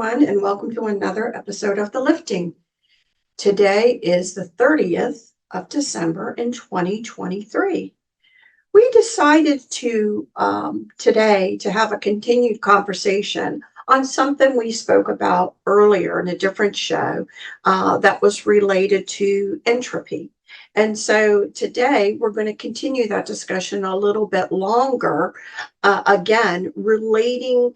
everyone, and welcome to another episode of The Lifting. Today is the 30th of December in 2023. We decided to today to have a continued conversation on something we spoke about earlier in a different show that was related to entropy. And so today we're going to continue that discussion a little bit longer, again, relating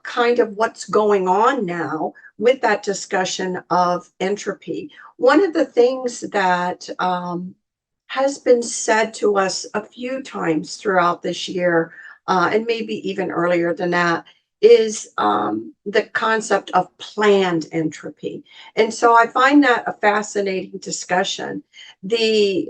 kind of what's going on now with that discussion of entropy. One of the things that has been said to us a few times throughout this year, and maybe even earlier than that, is the concept of planned entropy. And so I find that a fascinating discussion. The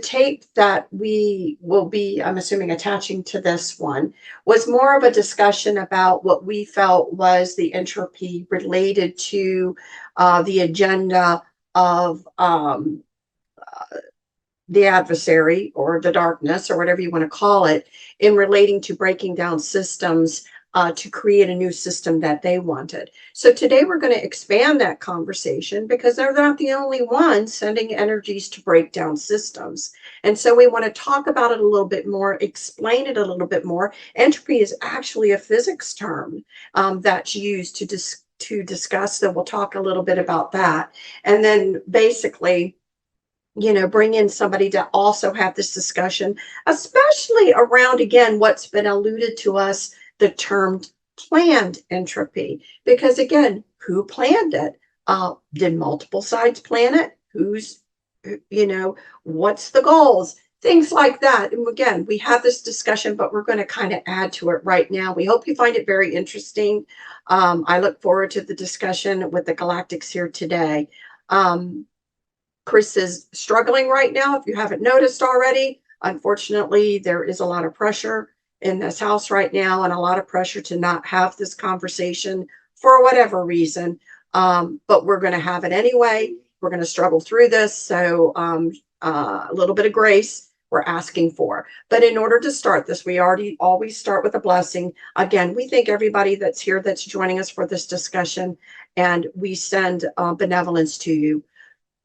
tape that we will be, I'm assuming, attaching to this one was more of a discussion about what we felt was the entropy related to the agenda of the adversary or the darkness or whatever you want to call it in relating to breaking down systems to create a new system that they wanted. So today we're going to expand that conversation because they're not the only ones sending energies to break down systems. And so we want to talk about it a little bit more, explain it a little bit more. Entropy is actually a physics term that's used to discuss. So we'll talk a little bit about that. And then basically, bring in somebody to also have this discussion, especially around, again, what's been alluded to us, the term planned entropy. Because again, who planned it? Did multiple sides plan it? What's the goals? Things like that. And again, we have this discussion, but we're going to kind of add to it right now. We hope you find it very interesting. I look forward to the discussion with the Galactics here today. Chris is struggling right now, if you haven't noticed already. Unfortunately, there is a lot of pressure in this house right now and a lot of pressure to not have this conversation for whatever reason. But we're going to have it anyway. We're going to struggle through this. So a little bit of grace we're asking for. But in order to start this, we always start with a blessing. Again, we thank everybody that's here that's joining us for this discussion, and we send benevolence to you.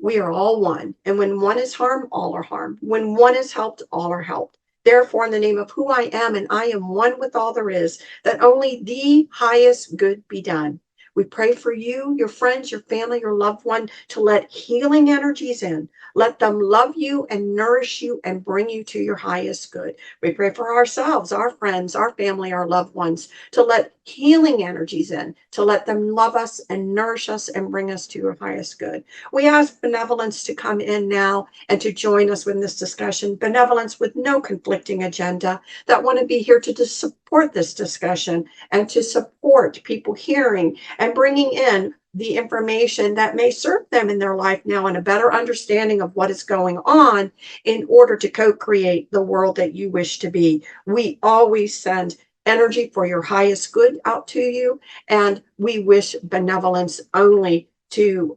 We are all one. And when one is harmed, all are harmed. When one is helped, all are helped. Therefore, in the name of who I am, and I am one with all there is, that only the highest good be done. We pray for you, your friends, your family, your loved one, to let healing energies in. Let them love you and nourish you and bring you to your highest good. We pray for ourselves, our friends, our family, our loved ones, to let healing energies in, to let them love us and nourish us and bring us to your highest good. We ask benevolence to come in now and to join us in this discussion. Benevolence with no conflicting agenda that want to be here to support this discussion and to support people hearing and bringing in the information that may serve them in their life now and a better understanding of what is going on in order to co-create the world that you wish to be. We always send energy for your highest good out to you, and we wish benevolence only to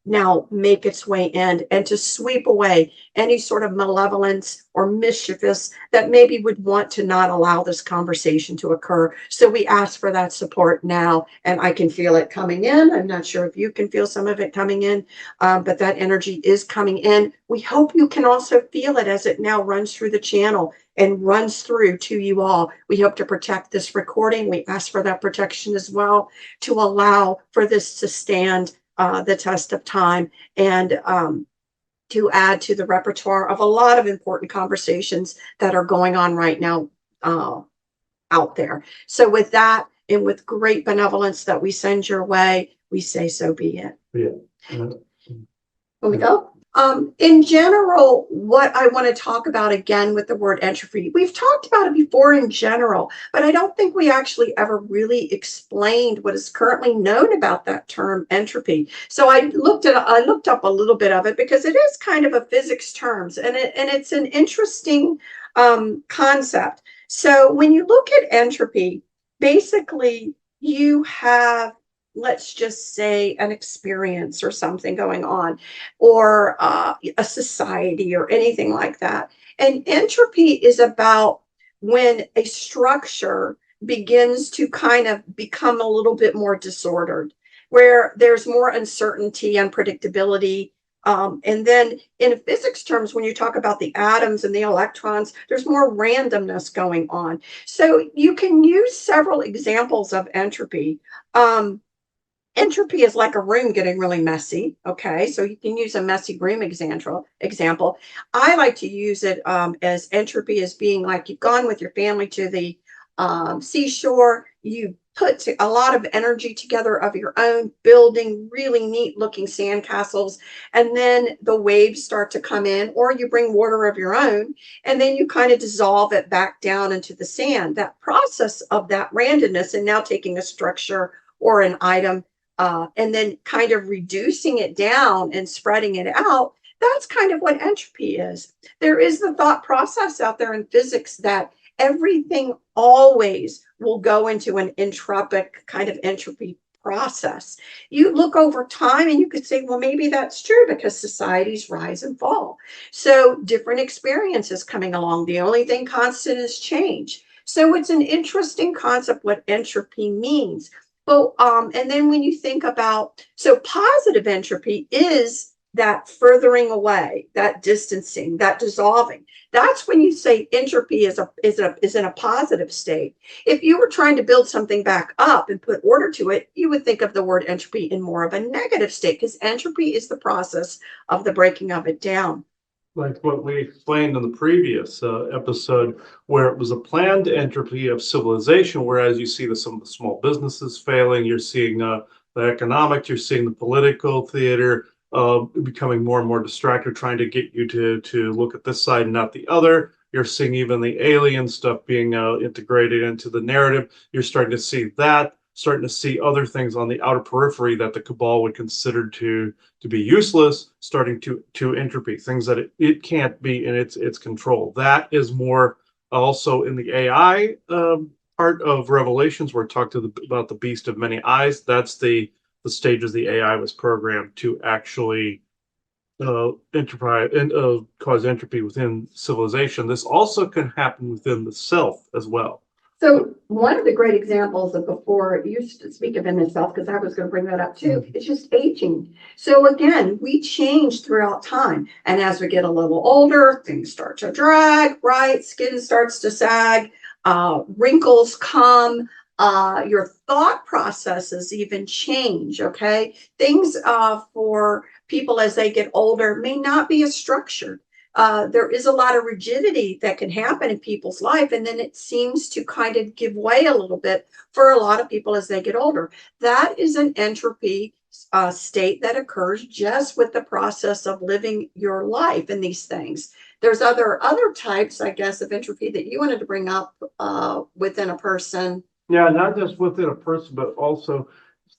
now make its way in and to sweep away any sort of malevolence or mischievous that maybe would want to not allow this conversation to occur. So we ask for that support now, and I can feel it coming in. I'm not sure if you can feel some of it coming in, but that energy is coming in. We hope you can also feel it as it now runs through the channel and runs through to you all. We hope to protect this recording. We ask for that protection as well to allow for this to stand the test of time and to add to the repertoire of a lot of important conversations that are going on right now out there. So with that, and with great benevolence that we send your way, we say so be it. Yeah. Here we go. In general, what I want to talk about again with the word entropy, we've talked about it before in general, but I don't think we actually ever really explained what is currently known about that term entropy. So I looked up a little bit of it because it is kind of a physics terms, and it's an interesting concept. So when you look at entropy, basically you have, let's just say, an experience or something going on, or a society or anything like that. And entropy is about when a structure begins to kind of become a little bit more disordered, where there's more uncertainty, unpredictability. And then in physics terms, when you talk about the atoms and the electrons, there's more randomness going on. So you can use several examples of entropy. Um, Entropy is like a room getting really messy. Okay, so you can use a messy room example. I like to use it as entropy as being like you've gone with your family to the seashore. You put a lot of energy together of your own, building really neat looking sandcastles, and then the waves start to come in, or you bring water of your own, and then you kind of dissolve it back down into the sand. That process of that randomness, and now taking a structure or an item and then kind of reducing it down and spreading it out, that's kind of what entropy is. There is the thought process out there in physics that everything always will go into an entropic kind of entropy process. You look over time and you could say, well, maybe that's true because societies rise and fall. So different experiences coming along. The only thing constant is change. So it's an interesting concept what entropy means. But and then when you think about so positive entropy is that furthering away, that distancing, that dissolving. That's when you say entropy is in a positive state. If you were trying to build something back up and put order to it, you would think of the word entropy in more of a negative state because entropy is the process of the breaking of it down. Like what we explained in the previous episode, where it was a planned entropy of civilization, whereas you see some of the small businesses failing, you're seeing the economic, you're seeing the political theater becoming more and more distracted, trying to get you to look at this side and not the other. You're seeing even the alien stuff being integrated into the narrative. You're starting to see that, starting to see other things on the outer periphery that the cabal would consider to be useless, starting to entropy, things that it can't be in its control. That is more also in the AI part of Revelations, where it talked about the beast of many eyes. That's the stages the AI was programmed to actually enterprise and cause entropy within civilization. This also can happen within the self as well. So one of the great examples of before you speak of in itself, because I was going to bring that up too, it's just aging. So again, we change throughout time. And as we get a little older, things start to drag, right? Skin starts to sag, wrinkles come, your thought processes even change, okay? Things for people as they get older may not be as structured. There is a lot of rigidity that can happen in people's life, and then it seems to kind of give way a little bit for a lot of people as they get older. That is an entropy state that occurs just with the process of living your life and these things. There's other types, I guess, of entropy that you wanted to bring up within a person. Yeah, not just within a person, but also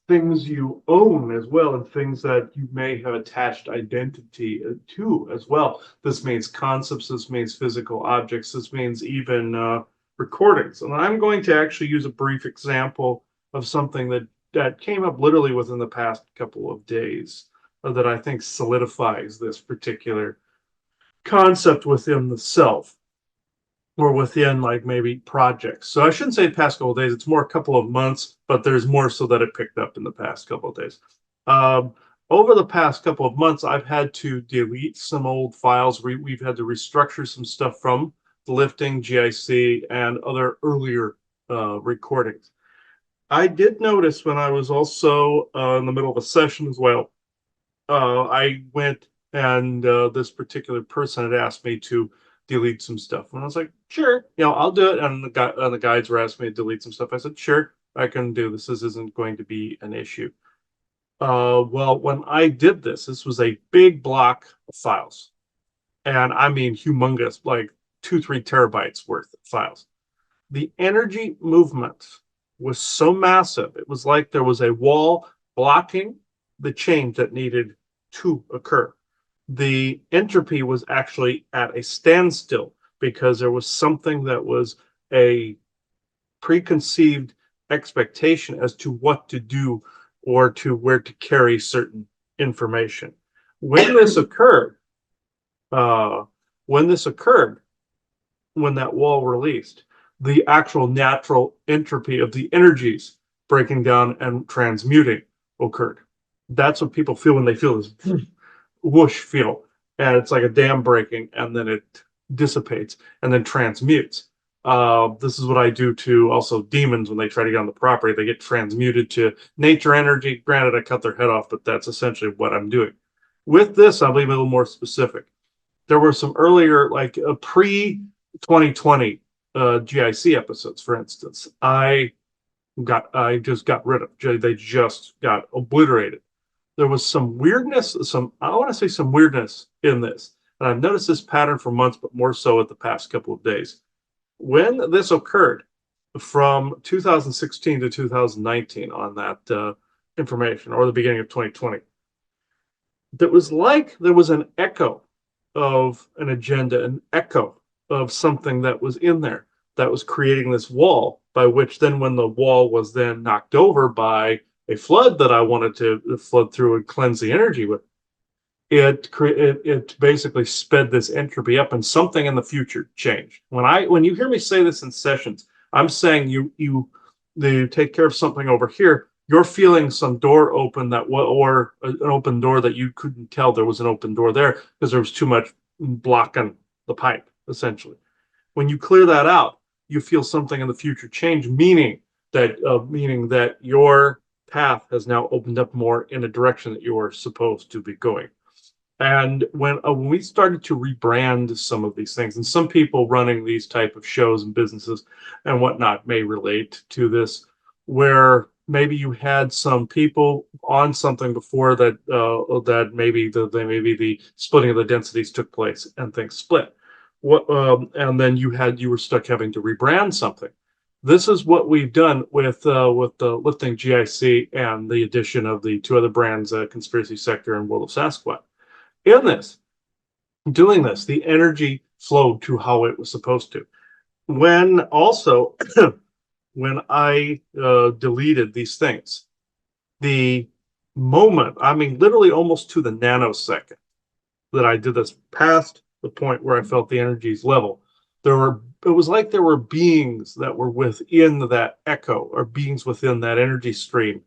things you own as well, and things that you may have attached identity to as well. This means concepts, this means physical objects, this means even recordings. And I'm going to actually use a brief example of something that came up literally within the past couple of days that I think solidifies this particular concept within the self, or within like maybe projects. So I shouldn't say past couple of days, it's more a couple of months, but there's more so that it picked up in the past couple of days. Um, Over the past couple of months, I've had to delete some old files. We've had to restructure some stuff from the lifting, GIC, and other earlier recordings. I did notice when I was also in the middle of a session as well, I went and this particular person had asked me to delete some stuff, and I was like, "Sure, I'll do it." And the guides were asking me to delete some stuff. I said, "Sure, I can do this. This isn't going to be an issue." Well, when I did this, this was a big block of files, and I mean humongous, like 2-3 terabytes worth of files. The energy movement was so massive; it was like there was a wall blocking the change that needed to occur. The entropy was actually at a standstill because there was something that was a preconceived expectation as to what to do or to where to carry certain information. When this occurred, uh, when this occurred, when that wall released, the actual natural entropy of the energies breaking down and transmuting occurred. That's what people feel when they feel this whoosh feel. And it's like a dam breaking, and then it dissipates and then transmutes. This is what I do to also demons when they try to get on the property. They get transmuted to nature energy. Granted, I cut their head off, but that's essentially what I'm doing. With this, I'll be a little more specific. There were some earlier, like pre 2020 GIC episodes, for instance. I just got rid of. They just got obliterated. There was some weirdness, I want to say some weirdness in this. And I've noticed this pattern for months, but more so at the past couple of days. When this occurred from 2016 to 2019 on that information, or the beginning of 2020, that was like there was an echo of an agenda, an echo of something that was in there that was creating this wall, by which then when the wall was then knocked over by a flood that I wanted to flood through and cleanse the energy with, it basically sped this entropy up, and something in the future changed. When you hear me say this in sessions, I'm saying you take care of something over here. You're feeling some door open or an open door that you couldn't tell there was an open door there because there was too much blocking the pipe, essentially. When you clear that out, you feel something in the future change, meaning that your path has now opened up more in a direction that you are supposed to be going. And when we started to rebrand some of these things, and some people running these type of shows and businesses and whatnot may relate to this, where maybe you had some people on something before that maybe the splitting of the densities took place and things split. And then you were stuck having to rebrand something. This is what we've done with the lifting GIC and the addition of the two other brands, Conspiracy Sector and World of Sasquatch. In this, doing this, the energy flowed to how it was supposed to. When also, when I deleted these things, the moment, I mean, literally almost to the nanosecond that I did this, past the point where I felt the energies level, it was like there were beings that were within that echo, or beings within that energy stream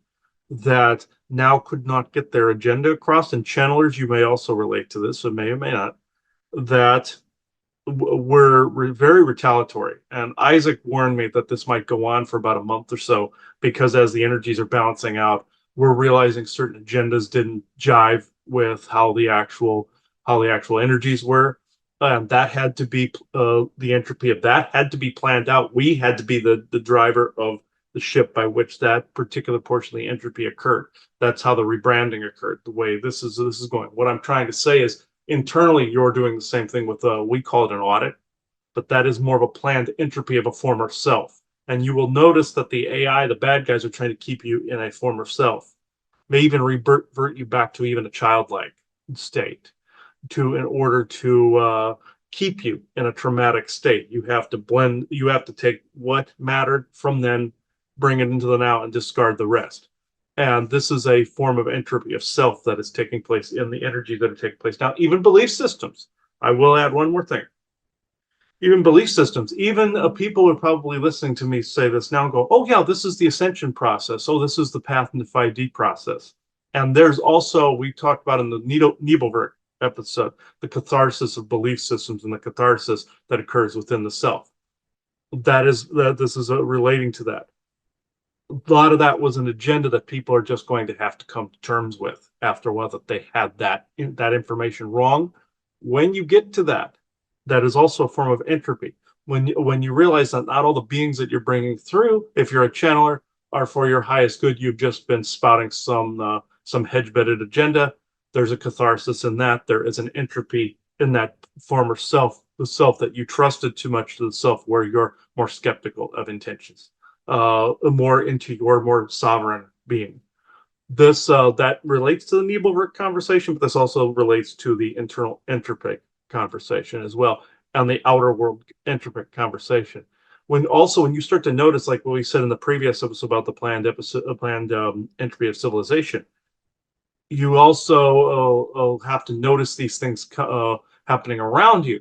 that now could not get their agenda across. And channelers, you may also relate to this, or may not, that were very retaliatory. And Isaac warned me that this might go on for about a month or so, because as the energies are balancing out, we're realizing certain agendas didn't jive with how the actual energies were. That had to be the entropy of that had to be planned out. We had to be the driver of the ship by which that particular portion of the entropy occurred. That's how the rebranding occurred. The way this is going. What I'm trying to say is, internally, you're doing the same thing with we call it an audit, but that is more of a planned entropy of a former self. And you will notice that the AI, the bad guys, are trying to keep you in a former self. May even revert you back to even a childlike state, in order to keep you in a traumatic state. You have to take what mattered from then, bring it into the now, and discard the rest. And this is a form of entropy of self that is taking place in the energy that are taking place now. Even belief systems. I will add one more thing. Even belief systems, even people are probably listening to me say this now and go, oh yeah, this is the ascension process. Oh, this is the path into 5D process. And there's also, we talked about in the Nebelwerk episode, the catharsis of belief systems and the catharsis that occurs within the self. This is relating to that. A lot of that was an agenda that people are just going to have to come to terms with after a while, that they had that information wrong. When you get to that, that is also a form of entropy. When you realize that not all the beings that you're bringing through, if you're a channeler, are for your highest good, you've just been spouting some hedge-bedded agenda. There's a catharsis in that. There is an entropy in that former self, the self that you trusted too much to the self where you're more skeptical of intentions, more into your more sovereign being. This that relates to the Nebelwerk conversation, but this also relates to the internal entropic conversation as well, and the outer world entropic conversation. When you start to notice, like what we said in the previous episode about the planned entropy of civilization, you also have to notice these things happening around you,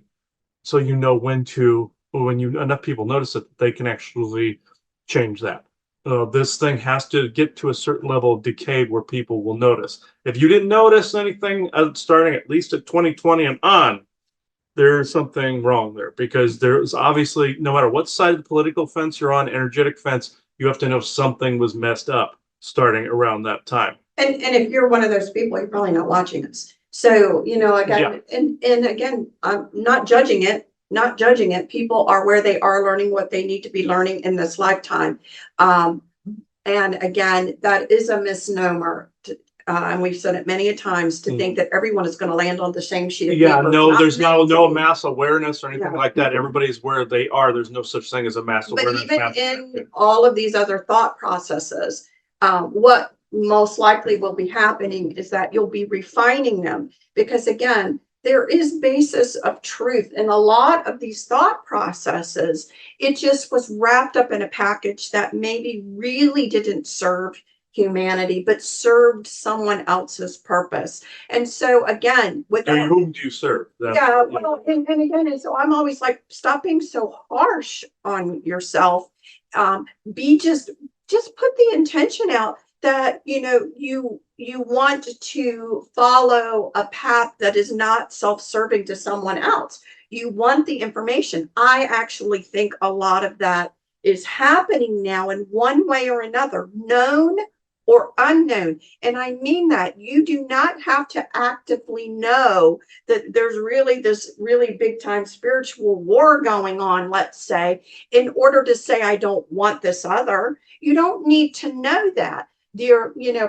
so you know when to when enough people notice it, they can actually change that. This thing has to get to a certain level of decay where people will notice. If you didn't notice anything starting at least at 2020 and on, there's something wrong there, because there's obviously, no matter what side of the political fence you're on, energetic fence, you have to know something was messed up starting around that time. And if you're one of those people, you're probably not watching us. So, again, and again, I'm not judging it, not judging it. People are where they are, learning what they need to be learning in this lifetime. And again, that is a misnomer. And we've said it many a times, to think that everyone is going to land on the same sheet of paper. No, Not there's meant to no be. mass awareness or anything No. like that. Everybody's where they are. There's no such thing as a mass But awareness. even in all of these other thought processes, what most likely will be happening is that you'll be refining them, because again, there is basis of truth in a lot of these thought processes. It just was wrapped up in a package that maybe really didn't serve humanity, but served someone else's purpose. And so again, And whom do you serve? yeah, well, and again, and so I'm always like, stop being so harsh on yourself. Be just put the intention out that you want to follow a path that is not self-serving to someone else. You want the information. I actually think a lot of that is happening now in one way or another, known or unknown. And I mean that you do not have to actively know that there's really this really big time spiritual war going on, let's say, in order to say, I don't want this other. You don't need to know that.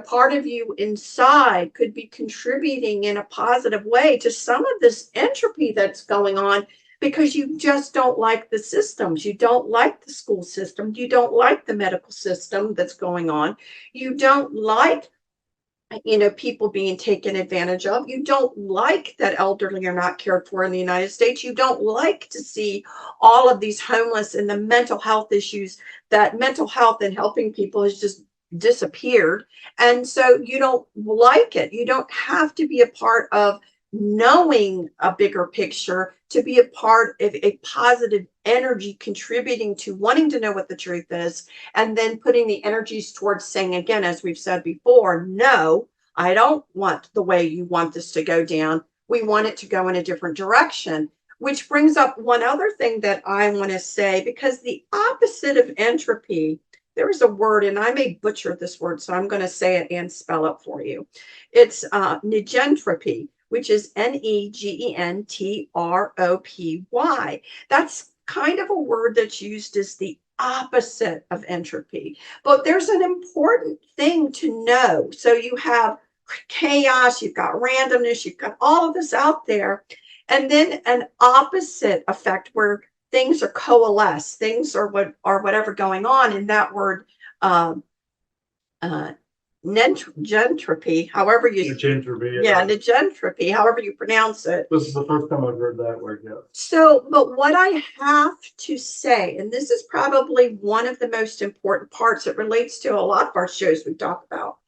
Part of you inside could be contributing in a positive way to some of this entropy that's going on, because you just don't like the systems. You don't like the school system. You don't like the medical system that's going on. You don't like people being taken advantage of. You don't like that elderly are not cared for in the United States. You don't like to see all of these homeless and the mental health issues, that mental health and helping people has just disappeared. And so you don't like it. You don't have to be a part of knowing a bigger picture to be a part of a positive energy contributing to wanting to know what the truth is, and then putting the energies towards saying, again, as we've said before, no, I don't want the way you want this to go down. We want it to go in a different direction. Which brings up one other thing that I want to say, because the opposite of entropy, there is a word, and I may butcher this word, so I'm going to say it and spell it for you. It's negentropy, which is Negentropy. That's kind of a word that's used as the opposite of entropy. But there's an important thing to know. So you have chaos, you've got randomness, you've got all of this out there. And then an opposite effect where things are coalesced, things are whatever going on in that word, um, uh, negentropy, however you, negentropy, however you pronounce it. This is the first time I've heard that word. Yeah. So, but what I have to say, and this is probably one of the most important parts, it relates to a lot of our shows we talk about,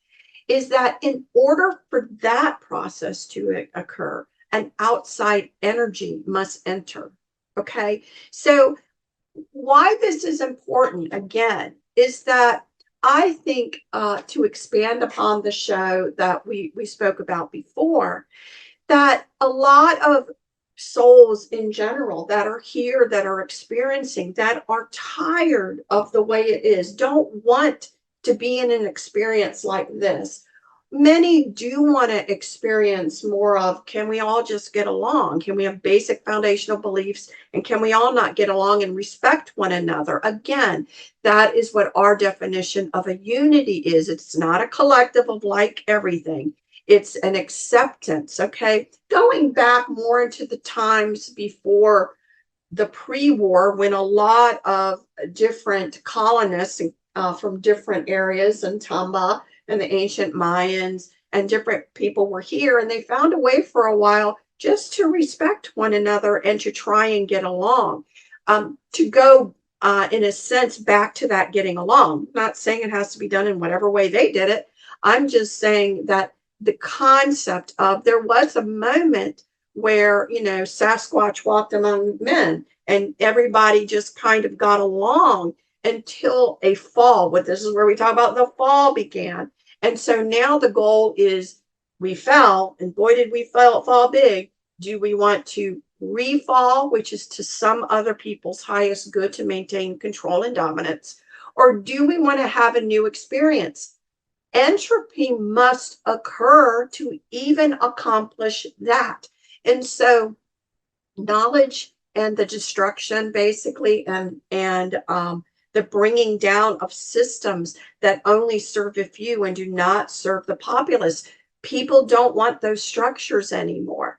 is that in order for that process to occur, an outside energy must enter. Okay. So why this is important, again, is that I think, to expand upon the show that we spoke about before, that a lot of souls in general that are here, that are experiencing, that are tired of the way it is, don't want to be in an experience like this. Many do want to experience more of, can we all just get along? Can we have basic foundational beliefs? And can we all not get along and respect one another? Again, that is what our definition of a unity is. It's not a collective of like everything. It's an acceptance, okay? Going back more into the times before the pre-war, when a lot of different colonists from different areas in Tamba and the ancient Mayans and different people were here, and they found a way for a while just to respect one another and to try and get along, to go in a sense back to that getting along. I'm not saying it has to be done in whatever way they did it. I'm just saying that the concept of, there was a moment where, Sasquatch walked among men and everybody just kind of got along until a fall. But this is where we talk about the fall began. And so now the goal is we fell, and boy, did we fall big. Do we want to refall, which is to some other people's highest good to maintain control and dominance? Or do we want to have a new experience? Entropy must occur to even accomplish that. And so knowledge and the destruction basically and the bringing down of systems that only serve a few and do not serve the populace. People don't want those structures anymore.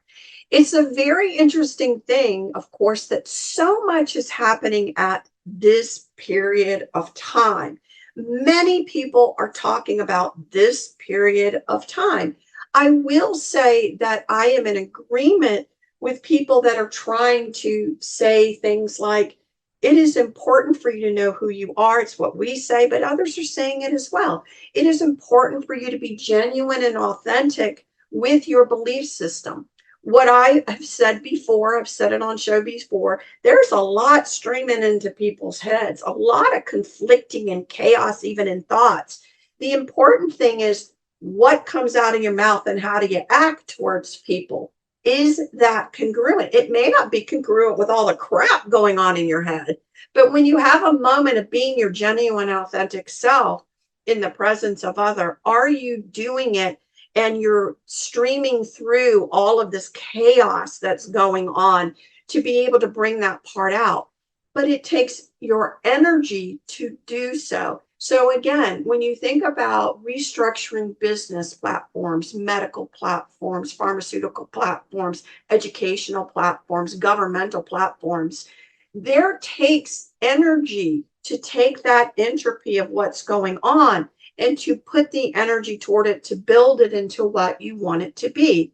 It's a very interesting thing, of course, that so much is happening at this period of time. Many people are talking about this period of time. I will say that I am in agreement with people that are trying to say things like, it is important for you to know who you are. It's what we say, but others are saying it as well. It is important for you to be genuine and authentic with your belief system. What I have said before, I've said it on show before, there's a lot streaming into people's heads, a lot of conflicting and chaos, even in thoughts. The important thing is what comes out of your mouth and how do you act towards people. Is that congruent? It may not be congruent with all the crap going on in your head, but when you have a moment of being your genuine, authentic self in the presence of other, are you doing it and you're streaming through all of this chaos that's going on to be able to bring that part out? But it takes your energy to do so. So again, when you think about restructuring business platforms, medical platforms, pharmaceutical platforms, educational platforms, governmental platforms, there takes energy to take that entropy of what's going on and to put the energy toward it to build it into what you want it to be.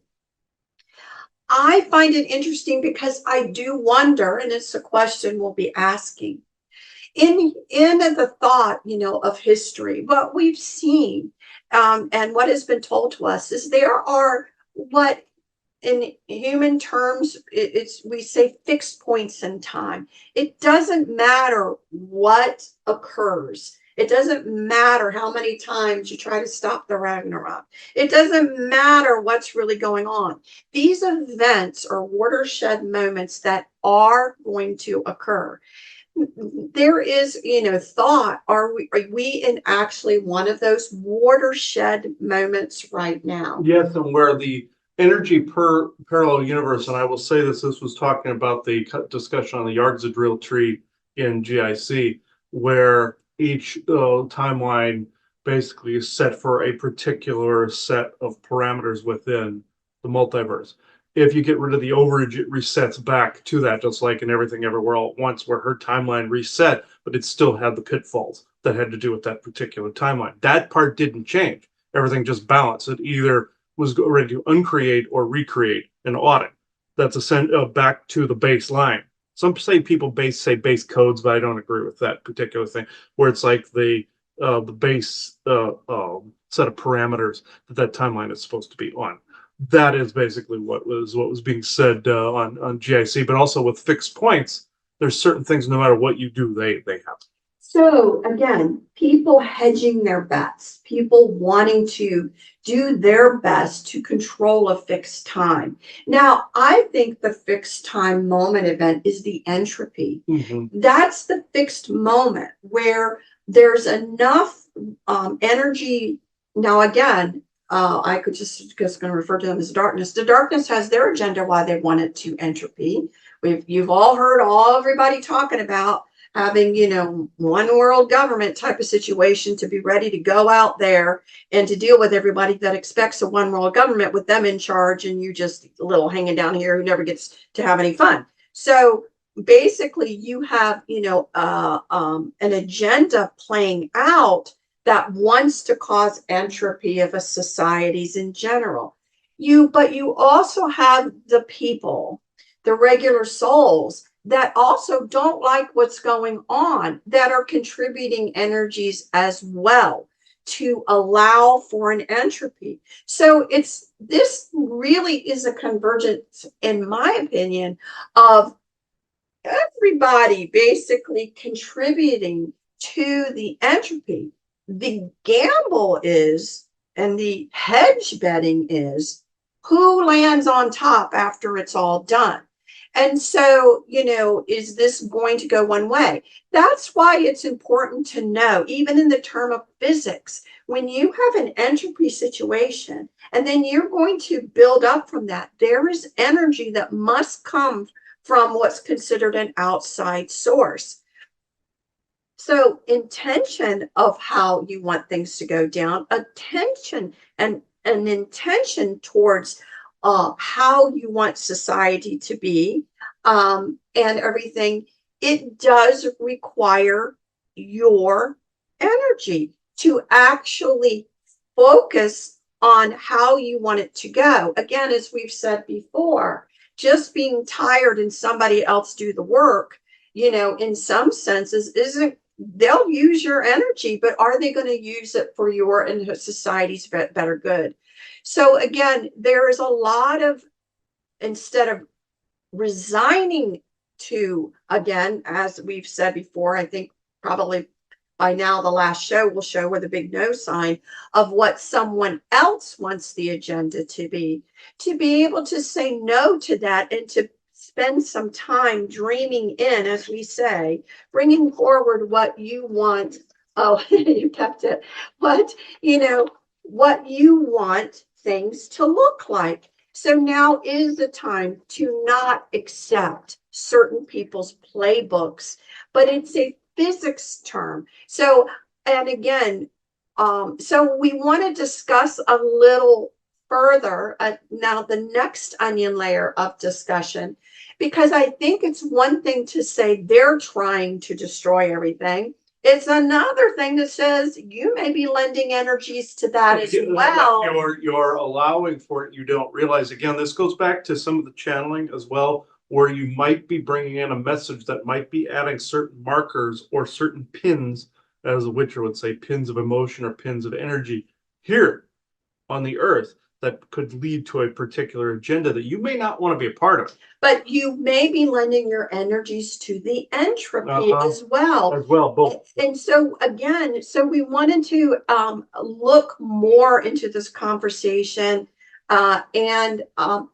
I find it interesting because I do wonder, and it's a question we'll be asking, in the thought, of history, what we've seen, and what has been told to us is there are what in human terms it's we say fixed points in time. It doesn't matter what occurs. It doesn't matter how many times you try to stop the Ragnarok. It doesn't matter what's really going on. These events are watershed moments that are going to occur. There is, thought, are we in actually one of those watershed moments right now? Yes, and where the energy per parallel universe, and I will say this was talking about the discussion on the Yggdrasil tree in GIC, where each timeline basically is set for a particular set of parameters within the multiverse. If you get rid of the overage, it resets back to that, just like in Everything Everywhere All at Once, where her timeline reset, but it still had the pitfalls that had to do with that particular timeline. That part didn't change. Everything just balanced. It either was ready to uncreate or recreate an audit. That's back to the baseline. Some say people say base codes, but I don't agree with that particular thing. Where it's like the base set of parameters that timeline is supposed to be on. That is basically what was being said on GIC, but also with fixed points. There's certain things, no matter what you do, they happen. So again, people hedging their bets, people wanting to do their best to control a fixed time. Now, I think the fixed time moment event is the entropy. Mm-hmm. That's the fixed moment where there's enough energy. Now, again, I could just going to refer to them as darkness. The darkness has their agenda why they want it to entropy. You've all heard everybody talking about having, one world government type of situation to be ready to go out there and to deal with everybody that expects a one world government with them in charge and you just a little hanging down here who never gets to have any fun. So basically you have, an agenda playing out that wants to cause entropy of a societies in general. But you also have the people, the regular souls that also don't like what's going on, that are contributing energies as well to allow for an entropy. So this really is a convergence, in my opinion, of everybody basically contributing to the entropy. The gamble is, and the hedge betting is, who lands on top after it's all done. And so, is this going to go one way? That's why it's important to know, even in the term of physics, when you have an entropy situation, and then you're going to build up from that, there is energy that must come from what's considered an outside source. So, intention of how you want things to go down, attention and an intention towards how you want society to be, and everything, it does require your energy to actually focus on how you want it to go. Again, as we've said before, just being tired and somebody else do the work, in some senses isn't, they'll use your energy, but are they going to use it for your and society's better good? So again, there is a lot of, instead of resigning to, again, as we've said before, I think probably by now the last show will show with a big no sign of what someone else wants the agenda to be able to say no to that and to spend some time dreaming in, as we say, bringing forward what you want. Oh, you kept it. What you want things to look like. So now is the time to not accept certain people's playbooks, but it's a physics term. So, and again, so we want to discuss a little further now the next onion layer of discussion, because I think it's one thing to say they're trying to destroy everything. It's another thing that says you may be lending energies to that as well. You're allowing for it. You don't realize. Again, this goes back to some of the channeling as well, where you might be bringing in a message that might be adding certain markers or certain pins, as a witcher would say, pins of emotion or pins of energy here on the earth that could lead to a particular agenda that you may not want to be a part of. But you may be lending your energies to the entropy as well. As well, both. And so again, so we wanted to look more into this conversation and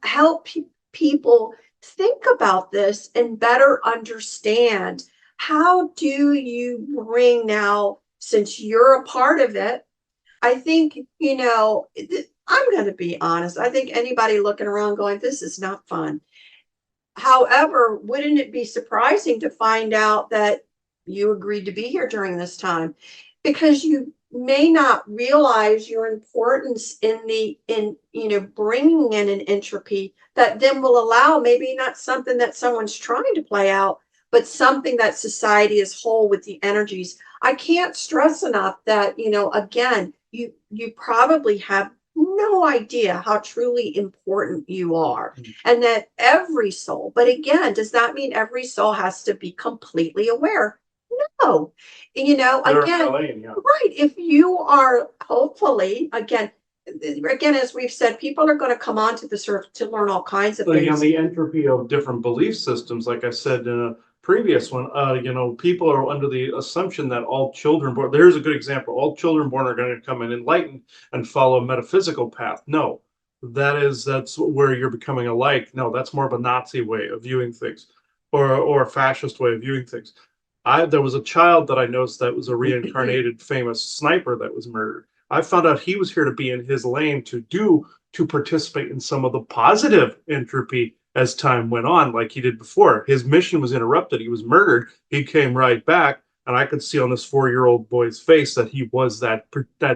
help people think about this and better understand, how do you bring now, since you're a part of it, I think, I'm going to be honest. I think anybody looking around going, this is not fun. However, wouldn't it be surprising to find out that you agreed to be here during this time? Because you may not realize your importance in bringing in an entropy that then will allow, maybe not something that someone's trying to play out, but something that society as whole with the energies. I can't stress enough that, again, you probably have no idea how truly important you are, and that every soul, but again, does that mean every soul has to be completely aware? No. Again, right, if you are, hopefully, again, as we've said, people are going to come onto this earth to learn all kinds of things. The entropy of different belief systems, like I said in a previous one, people are under the assumption that all children born, there's a good example, all children born are going to come in enlightened and follow a metaphysical path. No, that's where you're becoming alike. No, that's more of a Nazi way of viewing things, or a fascist way of viewing things. There was a child that I noticed that was a reincarnated famous sniper that was murdered. I found out he was here to be in his lane to participate in some of the positive entropy as time went on, like he did before. His mission was interrupted. He was murdered. He came right back, and I could see on this 4-year-old boy's face that he was that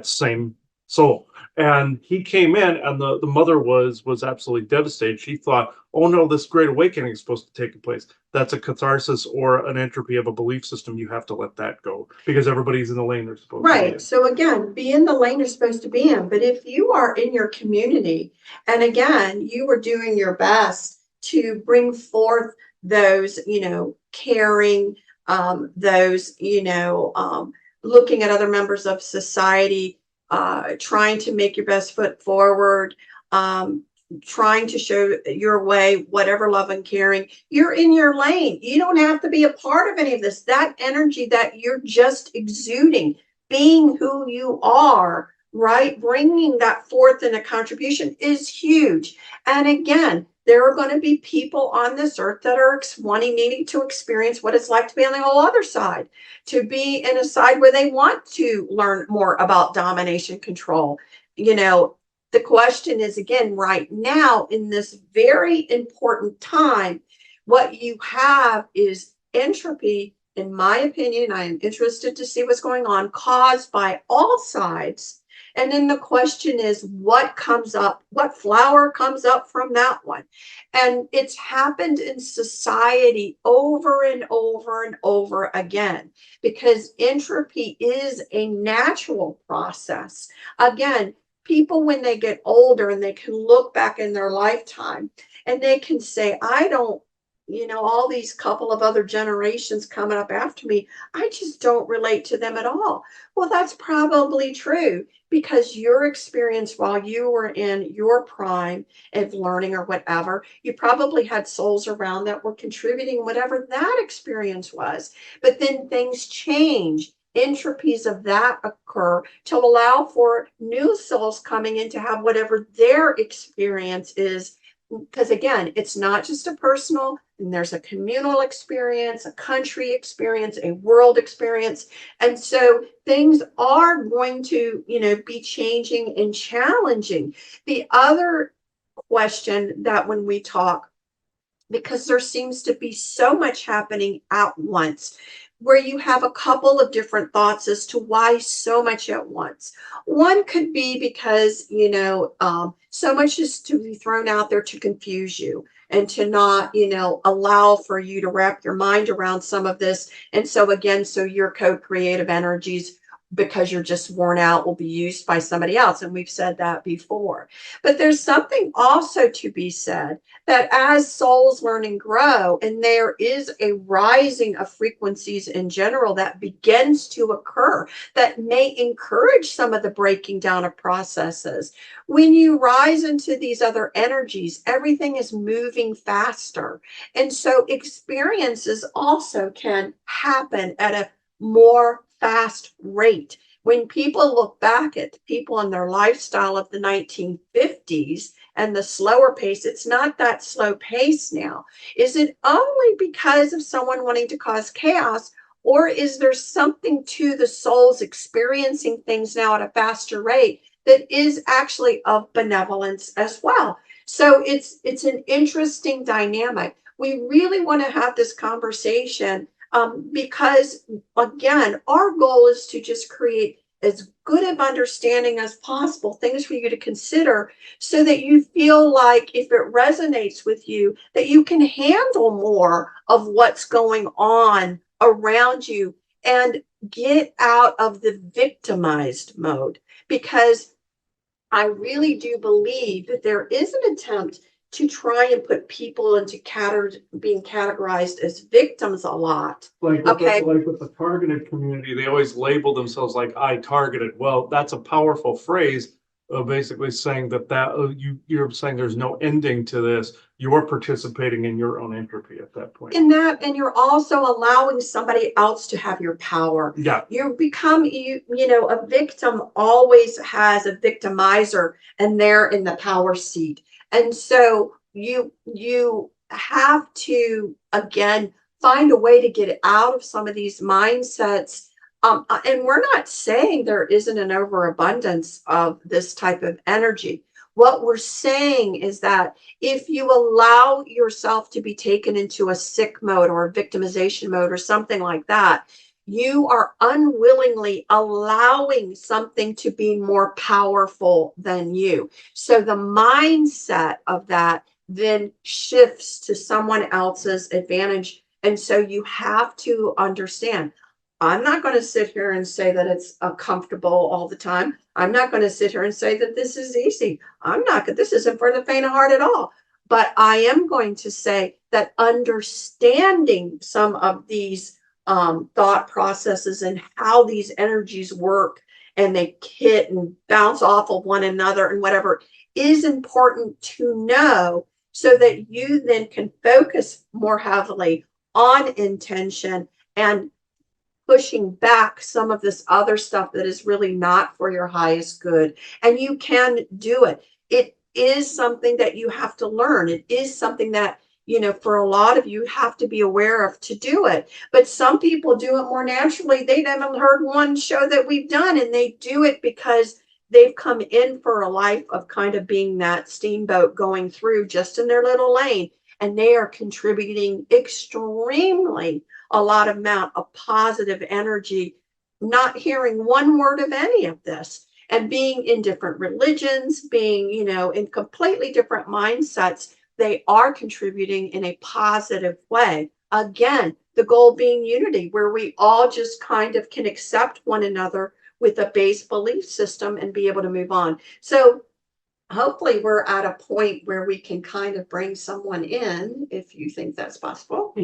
same soul. And he came in, and the mother was absolutely devastated. She thought, oh no, this great awakening is supposed to take place. That's a catharsis or an entropy of a belief system. You have to let that go because everybody's in the lane they're supposed to be in. Right. So again, be in the lane you're supposed to be in. But if you are in your community, and again, you were doing your best to bring forth those, caring, those, looking at other members of society, trying to make your best foot forward, um, trying to show your way, whatever love and caring. You're in your lane. You don't have to be a part of any of this. That energy that you're just exuding, being who you are, right? Bringing that forth in a contribution is huge. And again, there are going to be people on this earth that are needing to experience what it's like to be on the whole other side, to be in a side where they want to learn more about domination control. You know, the question is again, right now, in this very important time, what you have is entropy, in my opinion. I am interested to see what's going on, caused by all sides. And then the question is, what comes up? What flower comes up from that one? And it's happened in society over and over and over again, because entropy is a natural process. Again, people, when they get older and they can look back in their lifetime and they can say, I don't, all these couple of other generations coming up after me, I just don't relate to them at all. Well, that's probably true, because your experience while you were in your prime of learning or whatever, you probably had souls around that were contributing whatever that experience was. But then things change. Entropies of that occur to allow for new souls coming in to have whatever their experience is. Because again, it's not just a personal, and there's a communal experience, a country experience, a world experience. And so things are going to, be changing and challenging. The other question that when we talk, because there seems to be so much happening at once, where you have a couple of different thoughts as to why so much at once. One could be because, so much is to be thrown out there to confuse you and to not, allow for you to wrap your mind around some of this. And so, again, so your co-creative energies, because you're just worn out, will be used by somebody else. And we've said that before. But there's something also to be said, that as souls learn and grow, and there is a rising of frequencies in general that begins to occur, that may encourage some of the breaking down of processes. When you rise into these other energies, everything is moving faster. And so experiences also can happen at a more fast rate. When people look back at people and their lifestyle of the 1950s and the slower pace, it's not that slow pace now. Is it only because of someone wanting to cause chaos, or is there something to the souls experiencing things now at a faster rate that is actually of benevolence as well? So it's an interesting dynamic. We really want to have this conversation, because again, our goal is to just create as good of understanding as possible, things for you to consider, so that you feel like, if it resonates with you, that you can handle more of what's going on around you and get out of the victimized mode. Because I really do believe that there is an attempt to try and put people into being categorized as victims a lot. Okay. Like with the targeted community, they always label themselves like I targeted. Well, that's a powerful phrase, basically saying you're saying there's no ending to this. You're participating in your own entropy at that point. In that, and you're also allowing somebody else to have your power. Yeah. You become, a victim always has a victimizer, and they're in the power seat. And so you have to, again, find a way to get out of some of these mindsets. And we're not saying there isn't an overabundance of this type of energy. What we're saying is that if you allow yourself to be taken into a sick mode or a victimization mode or something like that, you are unwillingly allowing something to be more powerful than you. So the mindset of that then shifts to someone else's advantage. And so you have to understand, I'm not going to sit here and say that it's comfortable all the time. I'm not going to sit here and say that this is easy. This isn't for the faint of heart at all. But I am going to say that understanding some of these thought processes and how these energies work, and they hit and bounce off of one another and whatever is important to know so that you then can focus more heavily on intention and pushing back some of this other stuff that is really not for your highest good. And you can do it. It is something that you have to learn. It is something that, for a lot of you have to be aware of to do it. But some people do it more naturally. They haven't heard one show that we've done, and they do it because they've come in for a life of kind of being that steamboat going through just in their little lane. And they are contributing extremely a lot of amount of positive energy, not hearing one word of any of this, and being in different religions, being, in completely different mindsets, they are contributing in a positive way. Again, the goal being unity, where we all just kind of can accept one another with a base belief system and be able to move on. So hopefully we're at a point where we can kind of bring someone in, if you think that's possible.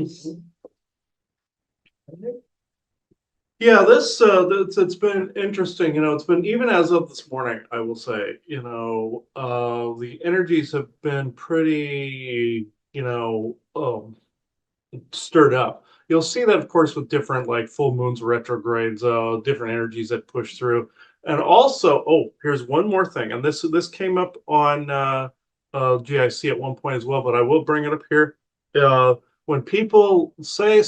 Yeah, it's been interesting. It's been, even as of this morning, I will say, the energies have been pretty, stirred up. You'll see that, of course, with different like full moons, retrogrades, different energies that push through. And also, oh, here's one more thing, and this came up on GIC at one point as well, but I will bring it up here. Uh, when people say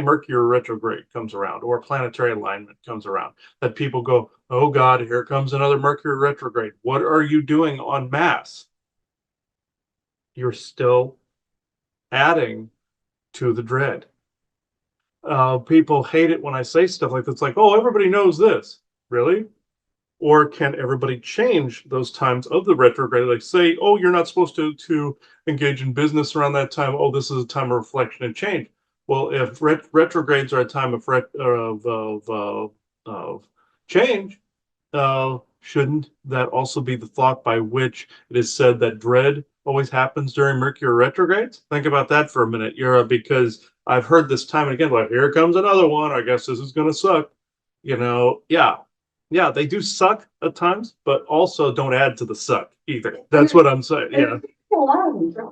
Mercury retrograde comes around or planetary alignment comes around, that people go, oh God, here comes another Mercury retrograde. What are you doing en masse? You're still adding to the dread. People hate it when I say stuff like this, like, oh, everybody knows this. Really? Or can everybody change those times of the retrograde? Like say, oh, you're not supposed to engage in business around that time. Oh, this is a time of reflection and change. Well, if retrogrades are a time of change, shouldn't that also be the thought by which it is said that dread always happens during Mercury retrogrades? Think about that for a minute, Yura, because I've heard this time and again, like, here comes another one. I guess this is going to suck. Yeah. Yeah, they do suck at times, but also don't add to the suck either. That's what I'm saying. Yeah.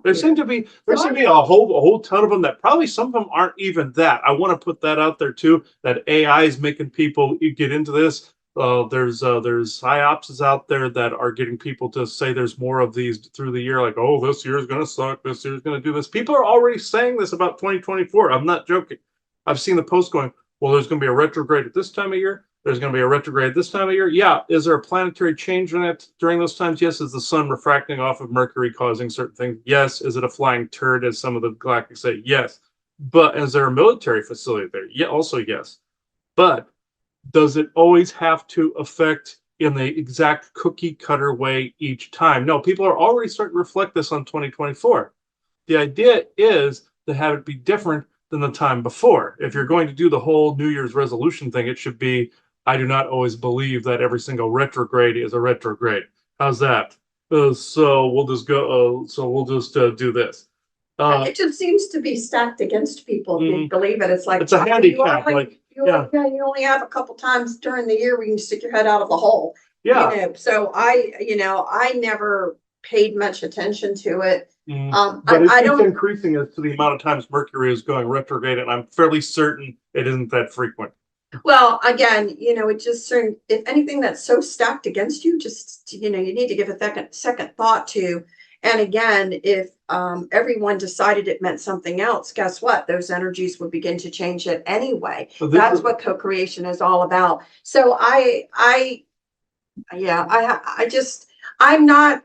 There seem to be a whole ton of them that probably some of them aren't even that. I want to put that out there too. That AI is making people get into this. There's psyopses out there that are getting people to say there's more of these through the year. Like, oh, this year is gonna suck. This year is gonna do this. People are already saying this about 2024. I'm not joking. I've seen the post going, well, there's gonna be a retrograde at this time of year. There's going to be a retrograde this time of year. Yeah. Is there a planetary change in it during those times? Yes. Is the sun refracting off of Mercury causing certain things? Yes. Is it a flying turd, as some of the galactics say? Yes. But is there a military facility there? Yeah. Also, yes. But does it always have to affect in the exact cookie cutter way each time? No. People are already starting to reflect this on 2024. The idea is to have it be different than the time before. If you're going to do the whole New Year's resolution thing, it should be, I do not always believe that every single retrograde is a retrograde. How's that? So we'll just go. So we'll just do this. It just seems to be stacked against people. If you believe it, it's like it's a handicap. You only have a couple times during the year where you can stick your head out of the hole. Yeah. So I never paid much attention to it. But it's increasing as to the amount of times Mercury is going retrograde, and I'm fairly certain it isn't that frequent. Well, again, it just if anything that's so stacked against you, just you need to give a second thought to. And again, if everyone decided it meant something else, guess what? Those energies would begin to change it anyway. So that's what co-creation is all about. So I'm not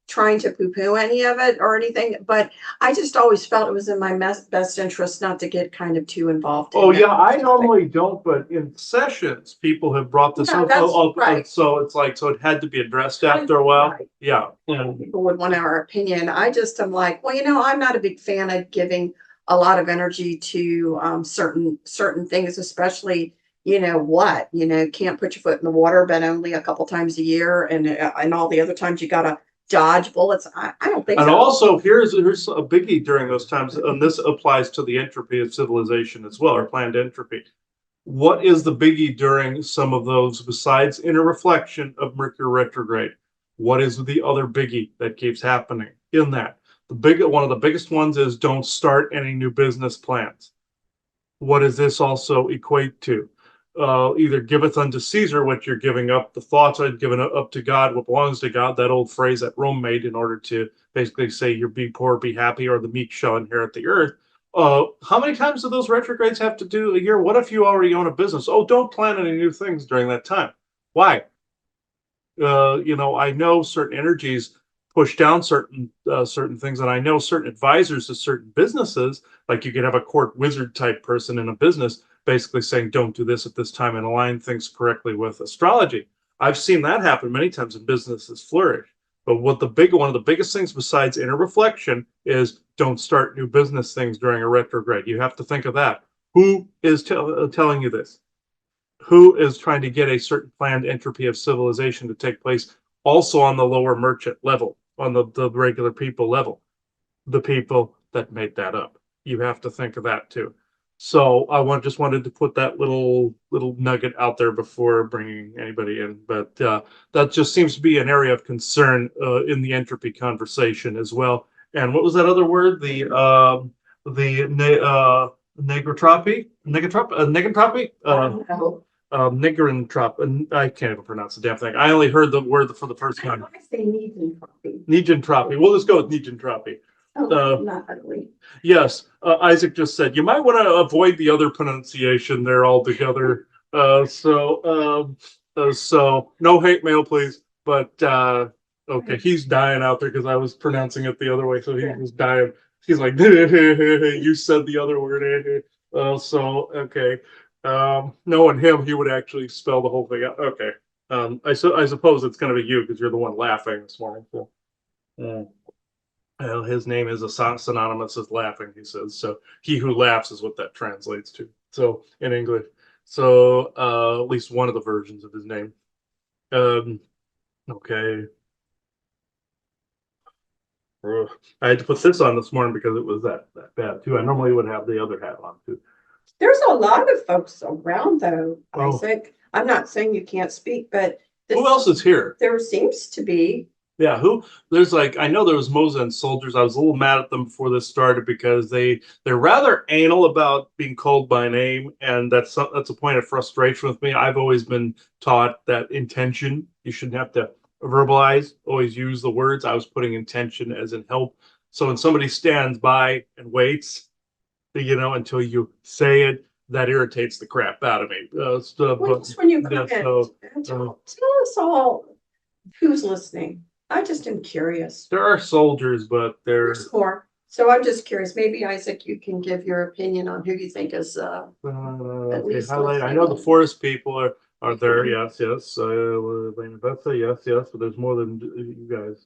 trying to poo-poo any of it or anything, but I just always felt it was in my best interest not to get kind of too involved. Oh yeah, I normally don't, but in sessions, people have brought this up. Right. So it's like, so it had to be addressed after a while. Right. Yeah. People would want our opinion. I just am like, well, I'm not a big fan of giving a lot of energy to certain things, especially can't put your foot in the water, but only a couple times a year, and all the other times you gotta dodge bullets. I don't think and so. And also, here's a biggie during those times, and this applies to the entropy of civilization as well, or planned entropy. What is the biggie during some of those besides inner reflection of Mercury retrograde? What is the other biggie that keeps happening in that? One of the biggest ones is don't start any new business plans. What does this also equate to? Either giveth unto Caesar what you're giving up. The thoughts are given up to God, what belongs to God. That old phrase that Rome made in order to basically say, "You be poor, be happy, or the meek shall inherit the earth." How many times do those retrogrades have to do a year? What if you already own a business? Oh, don't plan any new things during that time. Why? I know certain energies push down certain things, and I know certain advisors to certain businesses. Like you could have a court wizard type person in a business, basically saying, "Don't do this at this time," and align things correctly with astrology. I've seen that happen many times in businesses flourish. But one of the biggest things besides inner reflection is don't start new business things during a retrograde. You have to think of that. Who is telling you this? Who is trying to get a certain planned entropy of civilization to take place also on the lower merchant level, on the regular people level, the people that made that up. You have to think of that too. So just wanted to put that little nugget out there before bringing anybody in, but that just seems to be an area of concern in the entropy conversation as well. And what was that other word? Negotropy? I don't know. Niggerintrop. I can't even pronounce the damn thing. I only heard the word for the first time. I say Negentropy. Negentropy. We'll just go with Negentropy. Oh, not ugly. Yes, Isaac just said you might want to avoid the other pronunciation there altogether. So no hate mail, please. But okay, he's dying out there because I was pronouncing it the other way, so he was dying. He's like, you said the other word. So okay, knowing him, he would actually spell the whole thing out. Okay, I suppose it's going to be you because you're the one laughing this morning. So. Mm. Well, his name is synonymous as laughing, he says. So he who laughs is what that translates to. So in English. So at least one of the versions of his name. Um, okay. Ugh. I had to put this on this morning because it was that bad too. I normally would have the other hat on too. There's a lot of folks around though, Oh. Isaac. I'm not saying you can't speak, but Who else is here? there seems to be. Yeah, there's like I know there was Mosin soldiers. I was a little mad at them before this started because they're rather anal about being called by name, and that's a point of frustration with me. I've always been taught that intention you shouldn't have to verbalize, always use the words. I was putting intention as in help. So when somebody stands by and waits, until you say it, that irritates the crap out of me. When you come Yeah, in, so tell us all who's listening. I just am curious. there are soldiers, but There's more. So I'm just curious. Maybe Isaac, you can give your opinion on who you think is at okay, least highlight. I listening. know the forest people are there. Yes, yes. That's a yes, but there's more than you guys.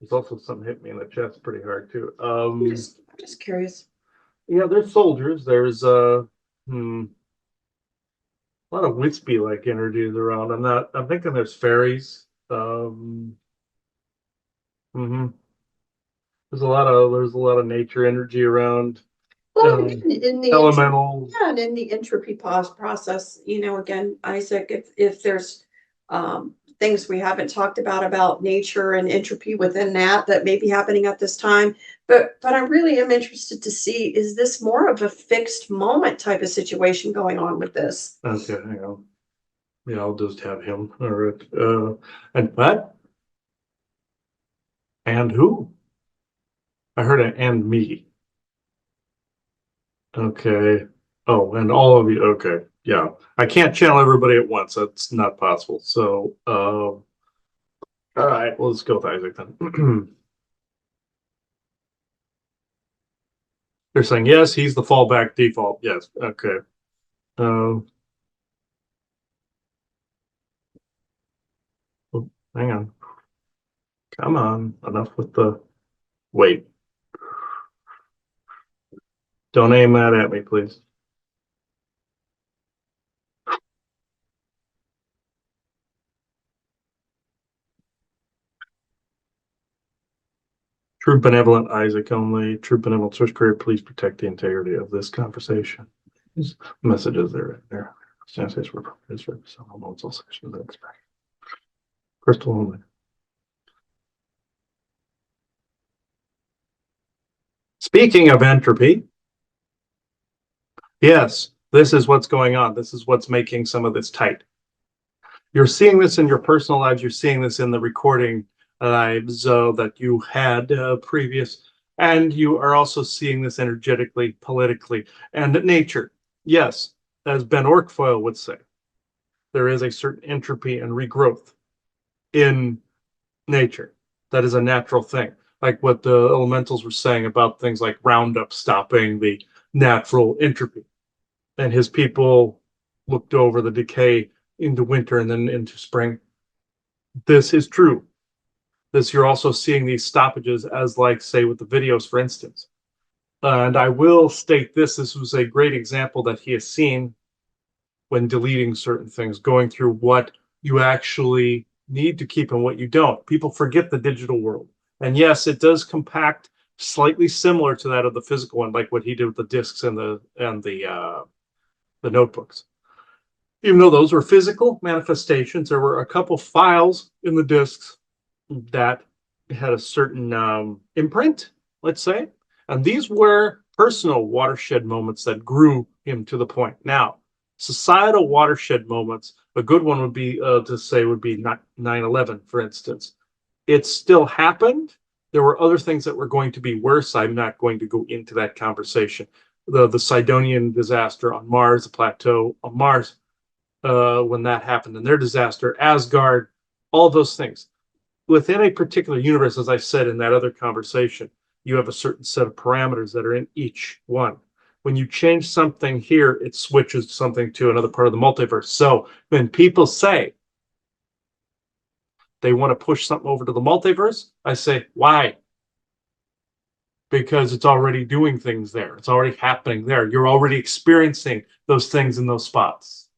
There's also something hit me in the chest pretty hard too. I'm just curious. Yeah, there's soldiers. There's a lot of wispy like energies around. I'm thinking there's fairies. Mhm. There's a lot of nature energy around. Well, in the Elemental. yeah, and in the entropy process, again, Isaac, if there's things we haven't talked about nature and entropy within that may be happening at this time, but I really am interested to see, is this more of a fixed moment type of situation going on with this? Okay, hang on. Yeah, I'll just have him. All right. And what? And who? I heard an and me. Okay. Oh, and all of you. Okay. Yeah. I can't channel everybody at once. That's not possible. So, all right. Well, let's go with Isaac then. They're saying yes, he's the fallback default. Yes. Okay. Uh, oh, hang on. Come on. Enough with the wait. Don't aim that at me, please. True benevolent Isaac only. True benevolent Swiss career. Please protect the integrity of this conversation. These messages are right there. Crystal only. Speaking of entropy, yes, this is what's going on. This is what's making some of this tight. You're seeing this in your personal lives. You're seeing this in the recording lives that you had previous. And you are also seeing this energetically, politically, and nature. Yes, as Ben Orkfoyle would say, there is a certain entropy and regrowth in nature. That is a natural thing. Like what the elementals were saying about things like Roundup stopping the natural entropy. And his people looked over the decay into winter and then into spring. This is true. This you're also seeing these stoppages as like say with the videos, for instance. And I will state this was a great example that he has seen when deleting certain things, going through what you actually need to keep and what you don't. People forget the digital world. And yes, it does compact slightly similar to that of the physical one, like what he did with the discs and the notebooks. Even though those were physical manifestations, there were a couple files in the discs that had a certain imprint, let's say. And these were personal watershed moments that grew him to the point. Now, societal watershed moments, a good one would be to say would be 9/11, for instance. It still happened. There were other things that were going to be worse. I'm not going to go into that conversation. The Sidonian disaster on Mars, the plateau on Mars, when that happened, and their disaster, Asgard, all those things. Within a particular universe, as I said in that other conversation, you have a certain set of parameters that are in each one. When you change something here, it switches something to another part of the multiverse. So when people say they want to push something over to the multiverse, I say, why? Because it's already doing things there. It's already happening there. You're already experiencing those things in those spots.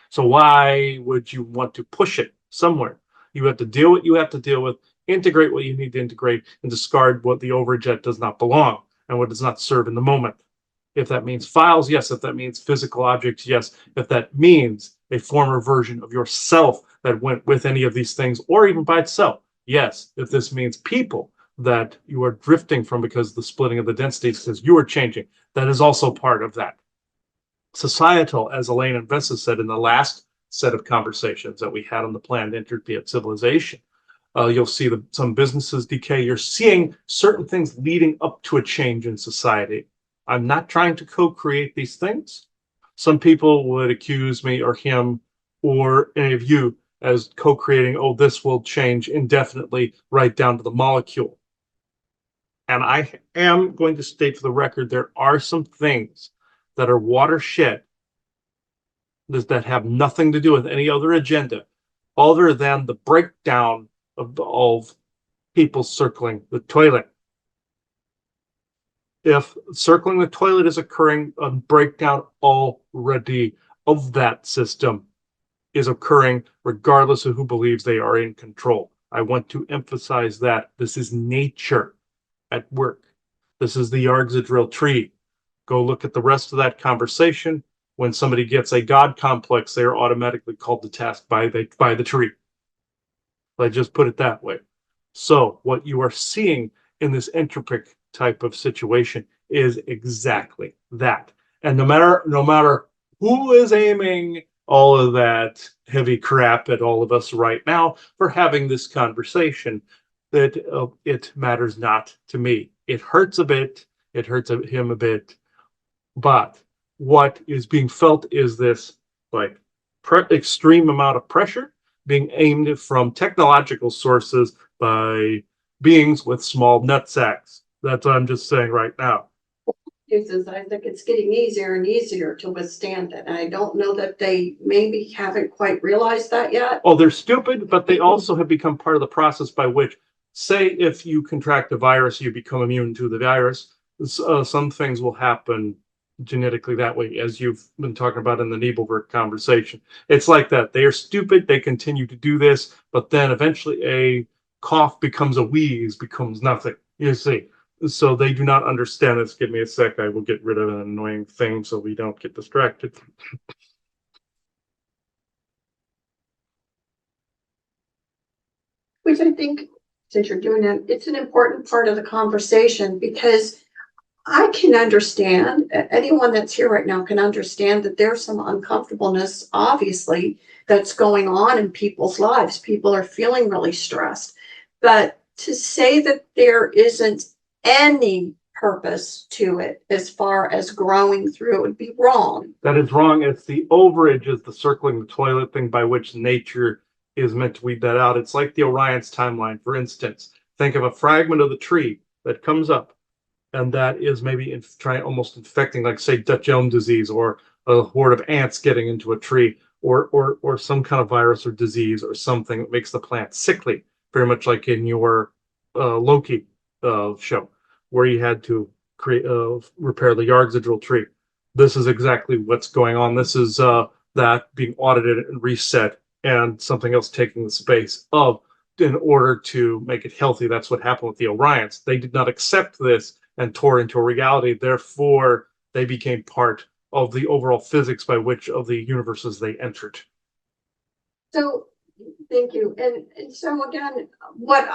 So why would you want to push it somewhere? You have to deal with what you have to deal with, integrate what you need to integrate, and discard what the overage that does not belong and what does not serve in the moment. If that means files, yes. If that means physical objects, yes. If that means a former version of yourself that went with any of these things, or even by itself, yes. If this means people that you are drifting from because of the splitting of the densities, because you are changing, that is also part of that. Societal, as Elaine and Vessa said in the last set of conversations that we had on the planned entropy of civilization, you'll see some businesses decay. You're seeing certain things leading up to a change in society. I'm not trying to co-create these things. Some people would accuse me or him or any of you as co-creating, oh, this will change indefinitely right down to the molecule. And I am going to state for the record, there are some things that are watershed that have nothing to do with any other agenda other than the breakdown of people circling the toilet. If circling the toilet is occurring, a breakdown already of that system is occurring regardless of who believes they are in control. I want to emphasize that this is nature at work. This is the Yargzadrill tree. Go look at the rest of that conversation. When somebody gets a God complex, they're automatically called to task by the tree. I just put it that way. So what you are seeing in this entropic type of situation is exactly that. And no matter who is aiming all of that heavy crap at all of us right now for having this conversation, that it matters not to me. It hurts a bit. It hurts him a bit. But what is being felt is this like extreme amount of pressure being aimed from technological sources by beings with small nut sacks. That's what I'm just saying right now. Is I think it's getting easier and easier to withstand it. And I don't know that they maybe haven't quite realized that yet. Oh, they're stupid, but they also have become part of the process by which, say, if you contract a virus, you become immune to the virus. Some things will happen genetically that way, as you've been talking about in the Nebelberg conversation. It's like that. They are stupid. They continue to do this, but then eventually a cough becomes a wheeze, becomes nothing. You see. So they do not understand this. Give me a sec. I will get rid of an annoying thing so we don't get distracted. Which I think, since you're doing it, it's an important part of the conversation because I can understand, anyone that's here right now can understand that there's some uncomfortableness, obviously, that's going on in people's lives. People are feeling really stressed. But to say that there isn't any purpose to it as far as growing through it would be wrong. That is wrong. It's the overage, is the circling the toilet thing by which nature is meant to weed that out. It's like the Orion's timeline, for instance. Think of a fragment of the tree that comes up, and that is maybe trying almost infecting, like say Dutch elm disease, or a horde of ants getting into a tree, or some kind of virus or disease or something that makes the plant sickly, very much like in your Loki show, where you had to create repair the Yggdrasil tree. This is exactly what's going on. This is that being audited and reset, and something else taking the space of, in order to make it healthy. That's what happened with the Orions. They did not accept this and tore into a reality. Therefore, they became part of the overall physics by which of the universes they entered. So thank you. And so again, what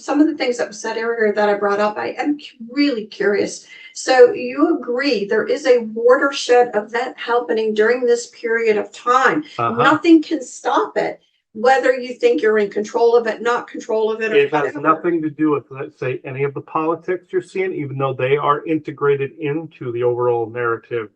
some of the things that was said earlier that I brought up, I am really curious. So you agree there is a watershed event happening during this period of time. Nothing can stop it, whether you think you're in control of it, not control of it, or It has whatever. nothing to do with, let's say, any of the politics you're seeing, even though they are integrated into the overall narrative.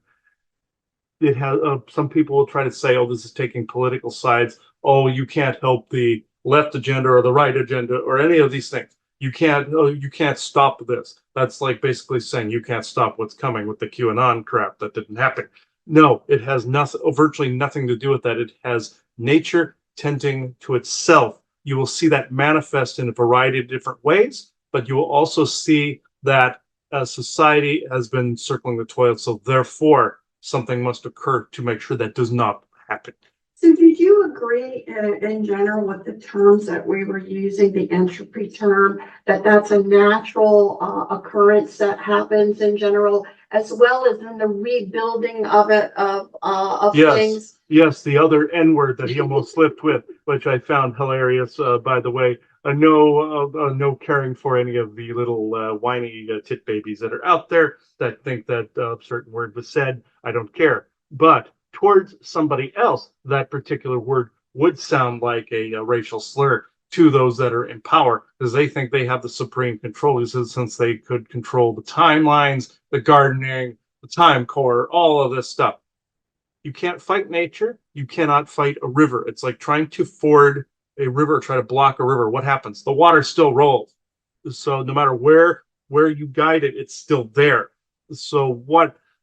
It has some people will try to say, "Oh, this is taking political sides. Oh, you can't help the left agenda or the right agenda or any of these things. You can't stop this." That's like basically saying you can't stop what's coming with the QAnon crap that didn't happen. No, it has nothing, virtually nothing to do with that. It has nature tending to itself. You will see that manifest in a variety of different ways, but you will also see that society has been circling the toilet, so therefore something must occur to make sure that does not happen. So did you agree in general with the terms that we were using, the entropy term, that that's a natural occurrence that happens in general, as well as in the rebuilding of it, of Yes. things? Yes, the other N word that he almost slipped with, which I found hilarious, by the way. No caring for any of the little whiny tit babies that are out there that think that a certain word was said. I don't care. But towards somebody else, that particular word would sound like a racial slur to those that are in power, because they think they have the supreme control, since they could control the timelines, the gardening, the time core, all of this stuff. You can't fight nature. You cannot fight a river. It's like trying to ford a river, try to block a river. What happens? The water still rolls. So no matter where you guide it, it's still there. So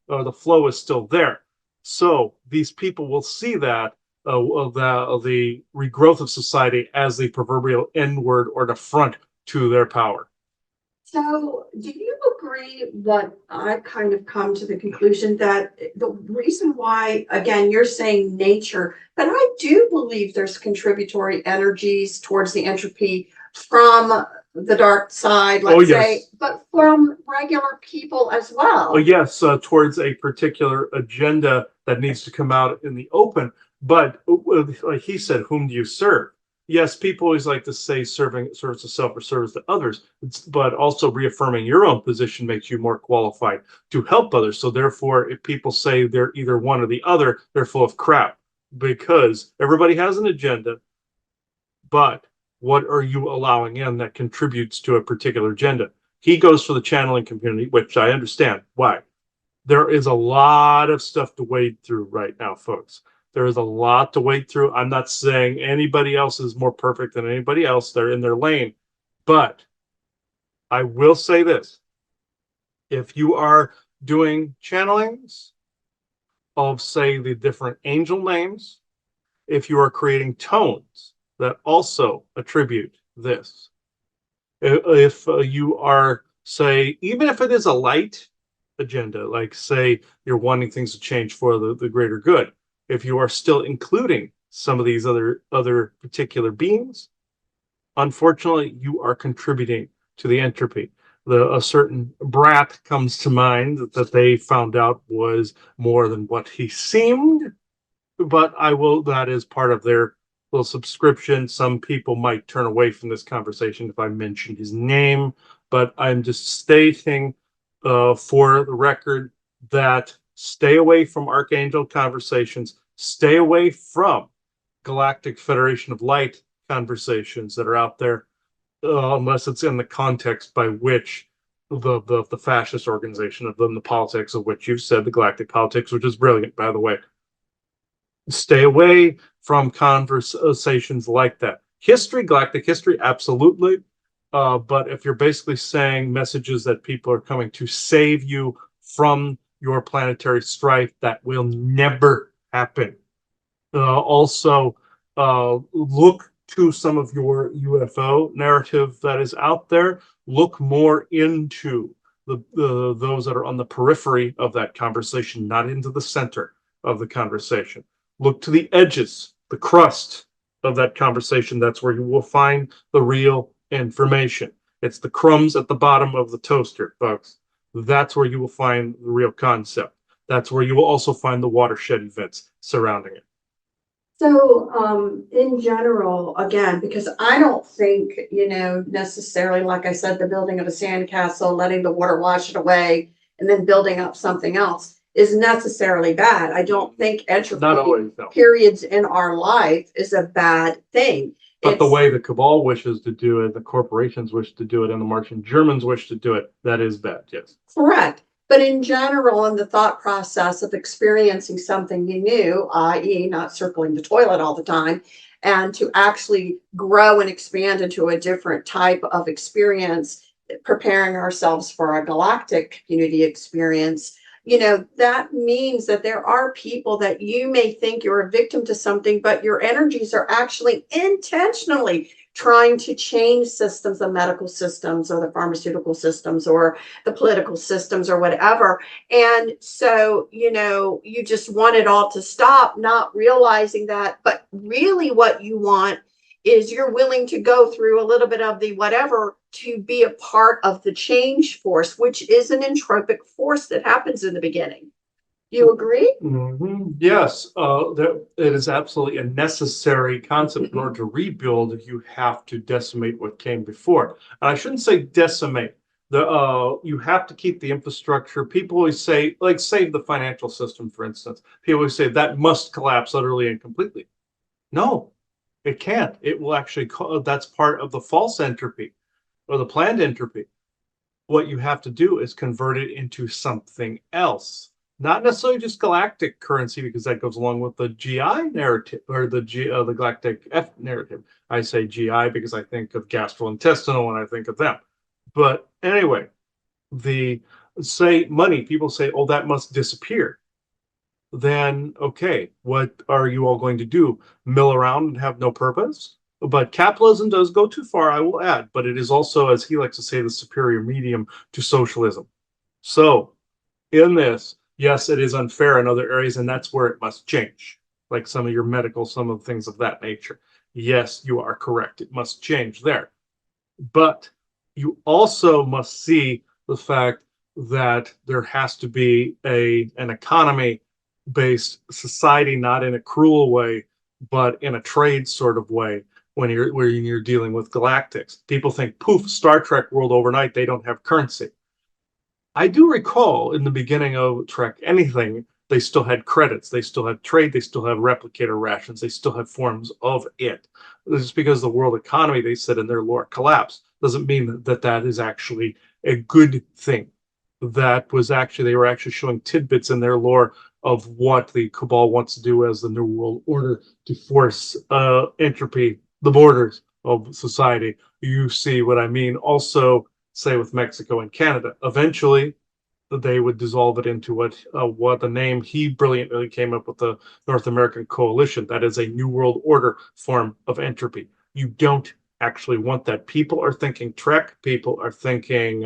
the flow is still there. So these people will see that the regrowth of society as the proverbial N word or the front to their power. So do you agree what I've kind of come to the conclusion that the reason why, again, you're saying nature, but I do believe there's contributory energies towards the entropy from the dark side, let's say, but from regular people as well. Oh, yes, towards a particular agenda that needs to come out in the open. But like he said, whom do you serve? Yes, people always like to say service to self or service to others, but also reaffirming your own position makes you more qualified to help others. So therefore, if people say they're either one or the other, they're full of crap, because everybody has an agenda, but what are you allowing in that contributes to a particular agenda? He goes for the channeling community, which I understand why. There is a lot of stuff to wade through right now, folks. There is a lot to wade through. I'm not saying anybody else is more perfect than anybody else. They're in their lane. But I will say this. If you are doing channelings of, say, the different angel names, if you are creating tones that also attribute this, if you are, say, even if it is a light agenda, like say you're wanting things to change for the greater good, if you are still including some of these other particular beings, unfortunately you are contributing to the entropy. A certain brat comes to mind that they found out was more than what he seemed, but that is part of their little subscription. Some people might turn away from this conversation if I mention his name, but I'm just stating for the record that stay away from Archangel conversations, stay away from Galactic Federation of Light conversations that are out there, unless it's in the context by which the fascist organization of them, the politics of which you've said, the galactic politics, which is brilliant, by the way. Stay away from conversations like that. History, galactic history, absolutely. But if you're basically saying messages that people are coming to save you from your planetary strife, that will never happen. Also, look to some of your UFO narrative that is out there. Look more into those that are on the periphery of that conversation, not into the center of the conversation. Look to the edges, the crust of that conversation. That's where you will find the real information. It's the crumbs at the bottom of the toaster, folks. That's where you will find the real concept. That's where you will also find the watershed events surrounding it. So, in general, again, because I don't think, necessarily, like I said, the building of a sandcastle, letting the water wash it away, and then building up something else is necessarily bad. I don't think Not entropy always, no. periods in our life is a bad thing. But the It's way the cabal wishes to do it, the corporations wish to do it, and the Martian Germans wish to do it, that is bad, yes. correct. But in general, in the thought process of experiencing something new, i.e., not circling the toilet all the time, and to actually grow and expand into a different type of experience, preparing ourselves for a galactic community experience, that means that there are people that you may think you're a victim to something, but your energies are actually intentionally trying to change systems, the medical systems or the pharmaceutical systems or the political systems or whatever. And so, you just want it all to stop, not realizing that. But really, what you want is you're willing to go through a little bit of the whatever to be a part of the change force, which is an entropic force that happens in the beginning. You agree? Mm-hmm. Yes, it is absolutely a necessary concept. In order to rebuild, you have to decimate what came before. And I shouldn't say decimate. You have to keep the infrastructure. People always say, like, save the financial system, for instance. People always say that must collapse utterly and completely. No, it can't. It will actually. That's part of the false entropy or the planned entropy. What you have to do is convert it into something else. Not necessarily just galactic currency, because that goes along with the GI narrative or the galactic F narrative. I say GI because I think of gastrointestinal when I think of them. But anyway, the say money, people say, oh, that must disappear. Then okay, what are you all going to do? Mill around and have no purpose? But capitalism does go too far, I will add, but it is also, as he likes to say, the superior medium to socialism. So, in this, yes, it is unfair in other areas, and that's where it must change, like some of your medical, some of the things of that nature. Yes, you are correct. It must change there. But you also must see the fact that there has to be an economy based society, not in a cruel way, but in a trade sort of way when you're dealing with galactics. People think, poof, Star Trek world overnight, they don't have currency. I do recall in the beginning of Trek anything, they still had credits, they still had trade, they still have replicator rations, they still have forms of it. Just because the world economy, they said in their lore, collapsed, doesn't mean that that is actually a good thing. That was actually, they were actually showing tidbits in their lore of what the Cabal wants to do as the New World Order to force entropy, the borders of society. You see what I mean? Also, say with Mexico and Canada. Eventually, they would dissolve it into what the name he brilliantly came up with, the North American Coalition. That is a New World Order form of entropy. You don't actually want that. People are thinking Trek. People are thinking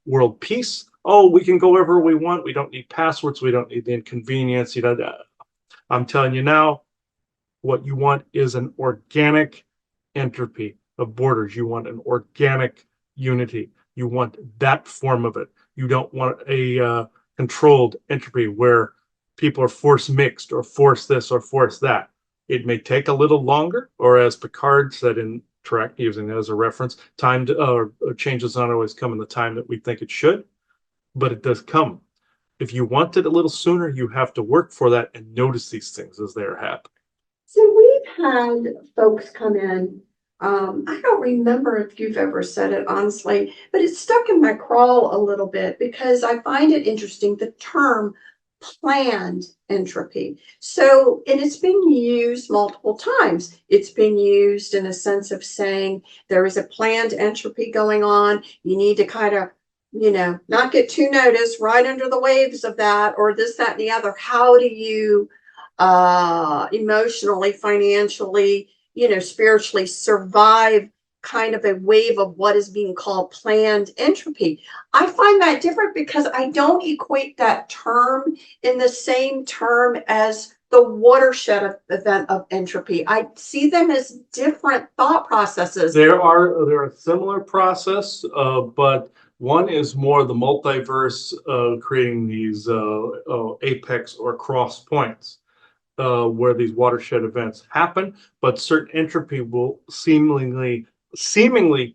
world peace. Oh, we can go wherever we want. We don't need passwords. We don't need the inconvenience. I'm telling you now, what you want is an organic entropy of borders. You want an organic unity. You want that form of it. You don't want a controlled entropy where people are force mixed or force this or force that. It may take a little longer, or as Picard said in Trek, using that as a reference, time to, change does not always come in the time that we think it should, but it does come. If you want it a little sooner, you have to work for that and notice these things as they're happening. So we've had folks come in. I don't remember if you've ever said it honestly, but it's stuck in my crawl a little bit because I find it interesting, the term planned entropy. So, and it's been used multiple times. It's been used in a sense of saying there is a planned entropy going on. You need to kind of, not get too noticed, right under the waves of that, or this, that, and the other. How do you emotionally, financially, spiritually survive kind of a wave of what is being called planned entropy? I find that different because I don't equate that term in the same term as the watershed event of entropy. I see them as different thought processes. They're a similar process, but one is more the multiverse, creating these apex or cross points, where these watershed events happen, but certain entropy will seemingly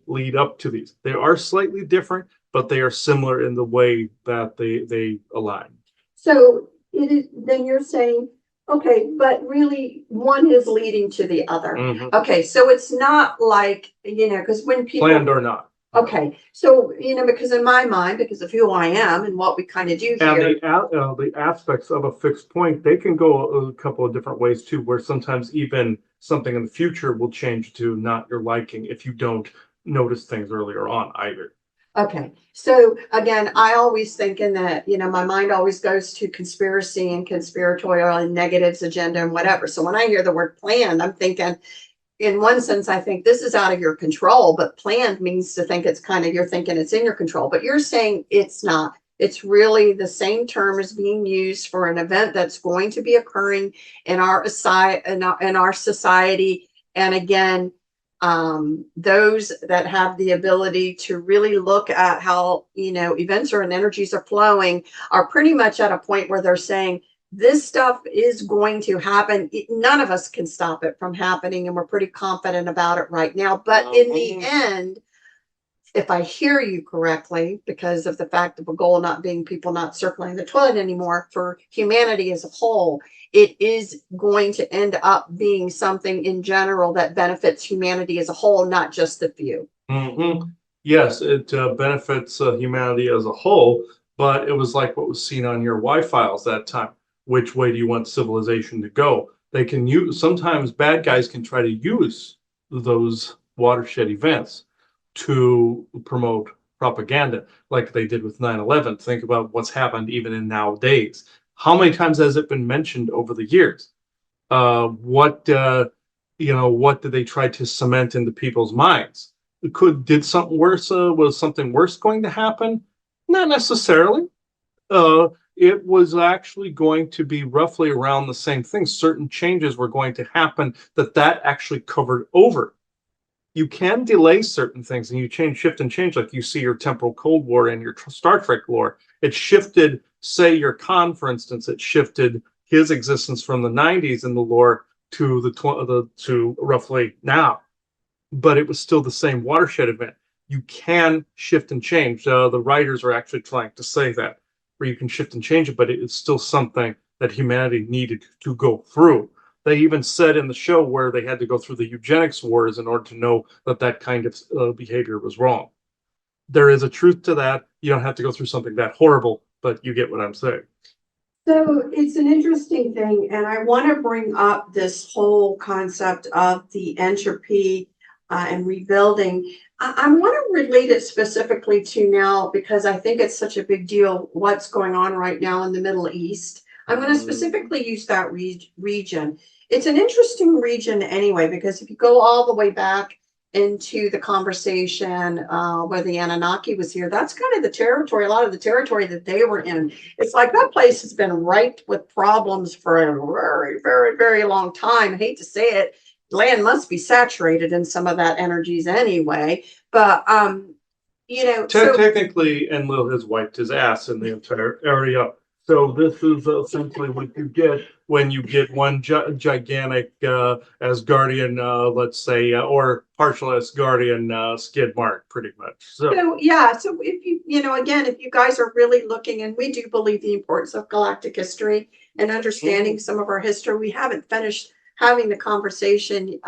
lead up to these. They are slightly different, but they are similar in the way that they align. So it is, then you're saying, okay, but really one is leading to the other. Mhm. Okay, so it's not like, because when people Planned or not. Okay, so because in my mind, because of who I am and what we kind of do And here, the aspects of a fixed point, they can go a couple of different ways too, where sometimes even something in the future will change to not your liking if you don't notice things earlier on either. okay. So again, I always think in that, my mind always goes to conspiracy and conspiratorial and negatives agenda and whatever. So when I hear the word planned, I'm thinking, in one sense, I think this is out of your control, but planned means to think it's kind of, you're thinking it's in your control, but you're saying it's not. It's really the same term as being used for an event that's going to be occurring in our society. And again, those that have the ability to really look at how, events or energies are flowing are pretty much at a point where they're saying, this stuff is going to happen. None of us can stop it from happening, and we're pretty confident about it right now. But in the end, if I hear you correctly, because of the fact of a goal not being people not circling the toilet anymore for humanity as a whole, it is going to end up being something in general that benefits humanity as a whole, not just the few. Mm-hmm. Yes, it benefits humanity as a whole, but it was like what was seen on your Y-Files that time. Which way do you want civilization to go? They can use, sometimes bad guys can try to use those watershed events to promote propaganda, like they did with 9/11. Think about what's happened even in nowadays. How many times has it been mentioned over the years? What did they try to cement into people's minds? Did something worse, was something worse going to happen? Not necessarily. It was actually going to be roughly around the same thing. Certain changes were going to happen that actually covered over. You can delay certain things, and you shift and change, like you see your temporal Cold War and your Star Trek lore. It shifted, say, your Khan, for instance, it shifted his existence from the 90s in the lore to to roughly now, but it was still the same watershed event. You can shift and change. The writers are actually trying to say that, where you can shift and change it, but it's still something that humanity needed to go through. They even said in the show where they had to go through the eugenics wars in order to know that kind of behavior was wrong. There is a truth to that. You don't have to go through something that horrible, but you get what I'm saying. So it's an interesting thing, and I want to bring up this whole concept of the entropy and rebuilding. I want to relate it specifically to now because I think it's such a big deal what's going on right now in the Middle East. I'm going to specifically use that region. It's an interesting region anyway, because if you go all the way back into the conversation where the Anunnaki was here, that's kind of the territory, a lot of the territory that they were in. It's like that place has been ripe with problems for a very, very, very long time. I hate to say it, land must be saturated in some of that energies anyway. But Technically, Enlil has wiped his ass in the entire area So this is essentially what you get when you get one gigantic Asgardian, let's say, or partial Asgardian skid mark, pretty much. So So yeah, so if you, again, if you guys are really looking, and we do believe the importance of galactic history and understanding some of our history, we haven't finished having the conversation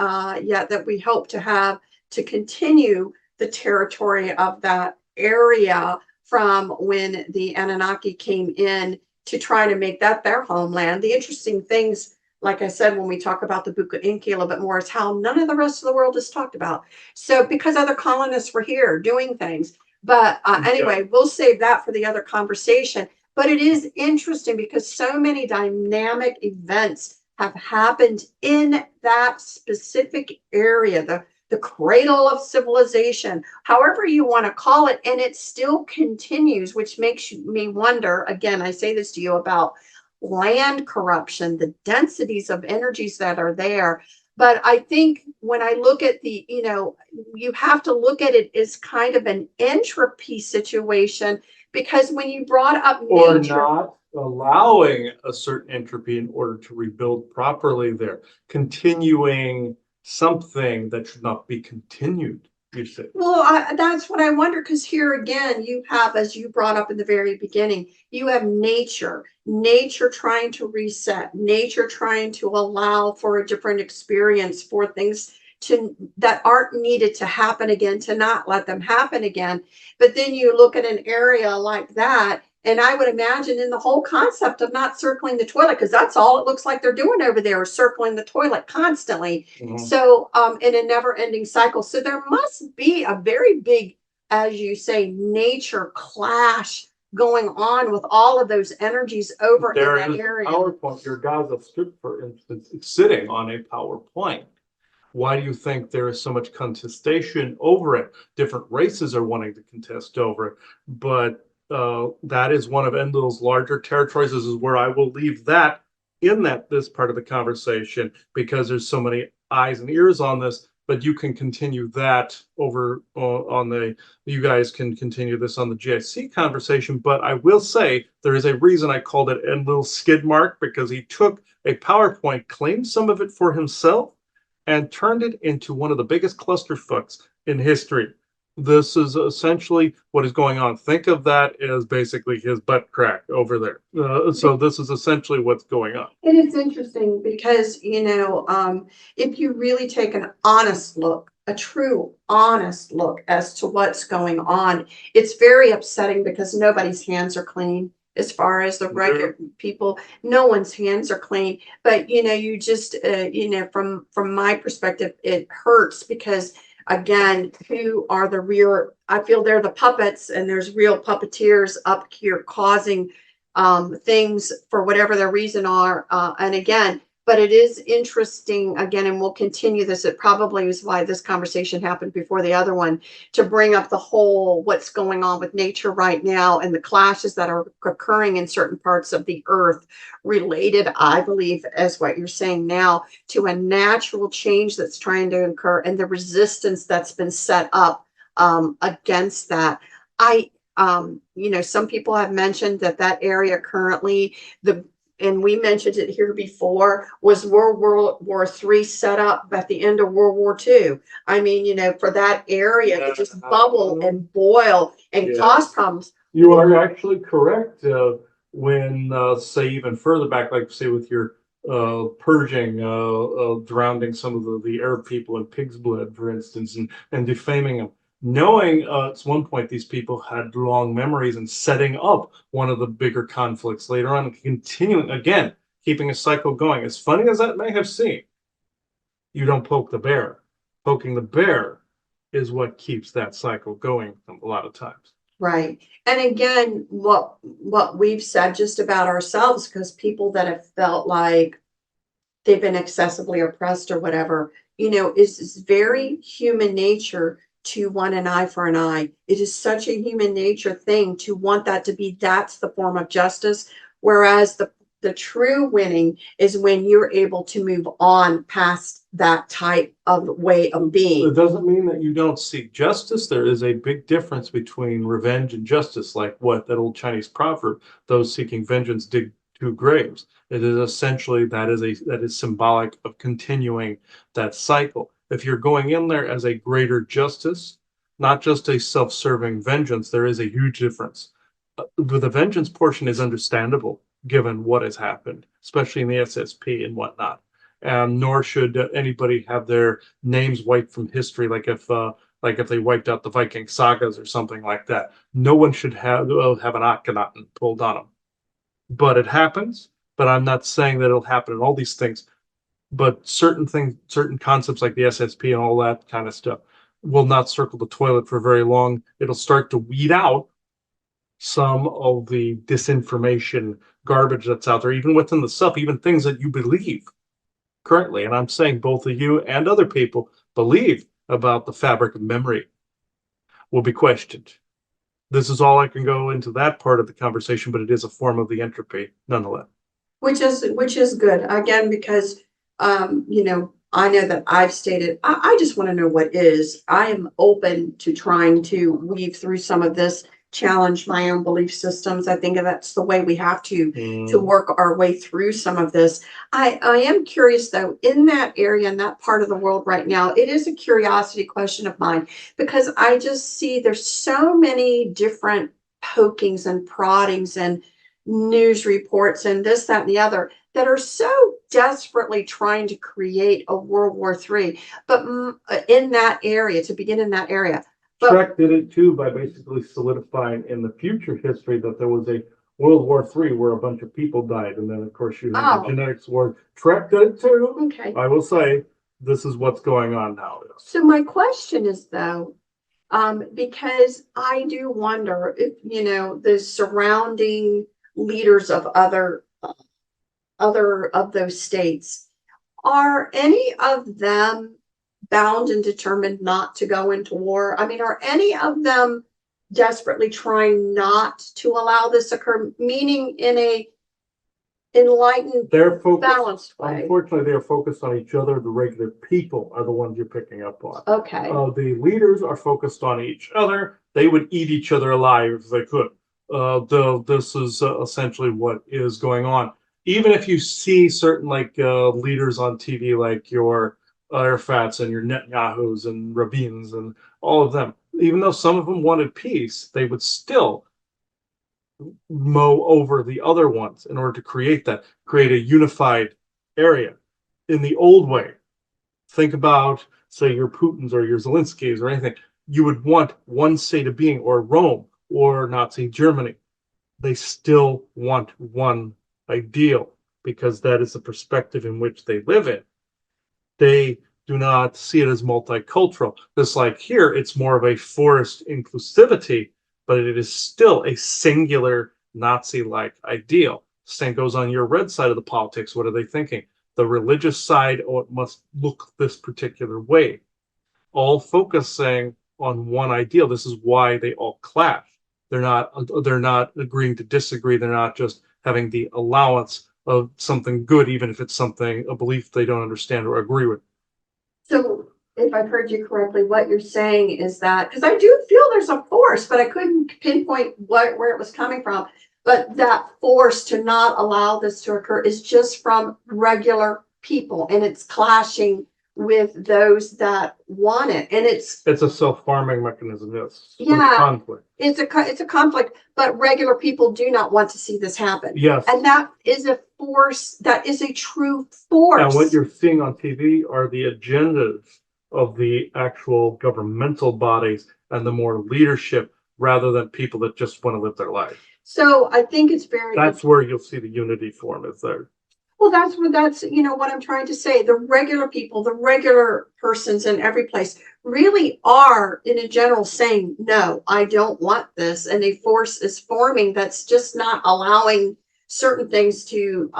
yet that we hope to have to continue the territory of that area from when the Anunnaki came in to try to make that their homeland. The interesting things, like I said, when we talk about the Buka Inki a little bit more, is how none of the rest of the world is talked about. So because other colonists were here doing things. But anyway, we'll save that for the other conversation. But it is interesting because so many dynamic events have happened in that specific area, the cradle of civilization, however you want to call it, and it still continues, which makes me wonder, again, I say this to you about land corruption, the densities of energies that are there. But I think when I look at you have to look at it as kind of an entropy situation, because when you brought up or nature, not allowing a certain entropy in order to rebuild properly there, continuing something that should not be continued, you say. well, that's what I wonder, because here again, you have, as you brought up in the very beginning, you have nature trying to reset, nature trying to allow for a different experience, for things that aren't needed to happen again, to not let them happen again. But then you look at an area like that, and I would imagine in the whole concept of not circling the toilet, because that's all it looks like they're doing over there, is circling the toilet constantly. So, in a never ending cycle. So, there must be a very big, as you say, nature clash going on with all of those energies over There in is that a area. power point. Your Gaza Strip, for instance, is sitting on a power point. Why do you think there is so much contestation over it? Different races are wanting to contest over it, but that is one of Enlil's larger territories. This is where I will leave that in this part of the conversation, because there's so many eyes and ears on this. But you can continue that over on the. You guys can continue this on the GIC conversation. But I will say there is a reason I called it Enlil's skid mark, because he took a PowerPoint, claimed some of it for himself, and turned it into one of the biggest clusterfucks in history. This is essentially what is going on. Think of that as basically his butt crack over there. So this is essentially what's going on. And it's interesting because, if you really take an honest look, a true honest look as to what's going on, it's very upsetting because nobody's hands are clean. As far as the regular people, no one's hands are clean. But you just from my perspective, it hurts because, again, who are the real? I feel they're the puppets, and there's real puppeteers up here causing things for whatever their reason are. And again, but it is interesting, again, and we'll continue this. It probably is why this conversation happened before the other one, to bring up the whole what's going on with nature right now and the clashes that are occurring in certain parts of the earth, related, I believe, as what you're saying now, to a natural change that's trying to occur and the resistance that's been set up against that. Some people have mentioned that area currently, and we mentioned it here before, was World War III set up at the end of World War II. I mean, for that area to just bubble and boil and cause problems. You are actually correct. When, say, even further back, like say with your purging, drowning some of the Arab people in pig's blood, for instance, and defaming them. Knowing at one point these people had long memories and setting up one of the bigger conflicts later on, and continuing again, keeping a cycle going. As funny as that may have seemed, you don't poke the bear. Poking the bear is what keeps that cycle going a lot of times. Right. And again, what we've said just about ourselves, because people that have felt like they've been excessively oppressed or whatever, is very human nature to want an eye for an eye. It is such a human nature thing to want that to be, that's the form of justice. Whereas the true winning is when you're able to move on past that type of way of It being. doesn't mean that you don't seek justice. There is a big difference between revenge and justice, like what that old Chinese proverb, those seeking vengeance dig two graves. It is essentially that is symbolic of continuing that cycle. If you're going in there as a greater justice, not just a self-serving vengeance, there is a huge difference. The vengeance portion is understandable given what has happened, especially in the SSP and whatnot. Nor should anybody have their names wiped from history, like if they wiped out the Viking sagas or something like that. No one should have an Akhenaten pulled on them. But it happens. But I'm not saying that it'll happen in all these things. But certain things, certain concepts like the SSP and all that kind of stuff will not circle the toilet for very long. It'll start to weed out some of the disinformation garbage that's out there, even within the stuff, even things that you believe currently. And I'm saying both of you and other people believe about the fabric of memory will be questioned. This is all I can go into that part of the conversation, but it is a form of the entropy nonetheless. Which is good, again, because I know that I've stated, I just want to know what is. I am open to trying to weave through some of this, challenge my own belief systems. I think that's the way we have to work our way through some of this. I am curious though, in that area, in that part of the world right now, it is a curiosity question of mine, because I just see there's so many different pokings and proddings and news reports and this, that, and the other that are so desperately trying to create a World War III, but in that area, to begin in that area. But Trek did it too by basically solidifying in the future history that there was a World War III where a bunch of people died. And then, of course, you have the genetics war. Trek did it too. Okay. I will say this is what's going on now. So my question is, though, because I do wonder if, the surrounding leaders of other of those states, are any of them bound and determined not to go into war? I mean, are any of them desperately trying not to allow this occur, meaning in a enlightened, They're focused, balanced way? unfortunately, they're focused on each other. The regular people are the ones you're picking up on. Okay. The leaders are focused on each other. They would eat each other alive if they could. This is essentially what is going on. Even if you see certain leaders on TV, like your Arafats and your Netanyahus and Rabins and all of them, even though some of them wanted peace, they would still mow over the other ones in order to create a unified area in the old way. Think about, say, your Putins or your Zelenskys or anything. You would want one state of being, or Rome or Nazi Germany. They still want one ideal because that is the perspective in which they live in. They do not see it as multicultural. Just like here, it's more of a forced inclusivity, but it is still a singular Nazi-like ideal. Same goes on your red side of the politics. What are they thinking? The religious side, oh, it must look this particular way. All focusing on one ideal. This is why they all clash. They're not agreeing to disagree. They're not just having the allowance of something good, even if it's a belief they don't understand or agree with. So if I've heard you correctly, what you're saying is that, because I do feel there's a force, but I couldn't pinpoint where it was coming from. But that force to not allow this to occur is just from regular people, and it's clashing with those that want it. And it's a self-harming mechanism. Yes. Yeah. Conflict. It's a conflict, but regular people do not want to see this happen. Yes. And that is a force, that is a true force. And what you're seeing on TV are the agendas of the actual governmental bodies and the more leadership, rather than people that just want to live their life. So I think it's that's where you'll see the unity form is there. Well, that's what I'm trying to say. The regular people, the regular persons in every place really are, in a general, saying, no, I don't want this. And a force is forming that's just not allowing certain things to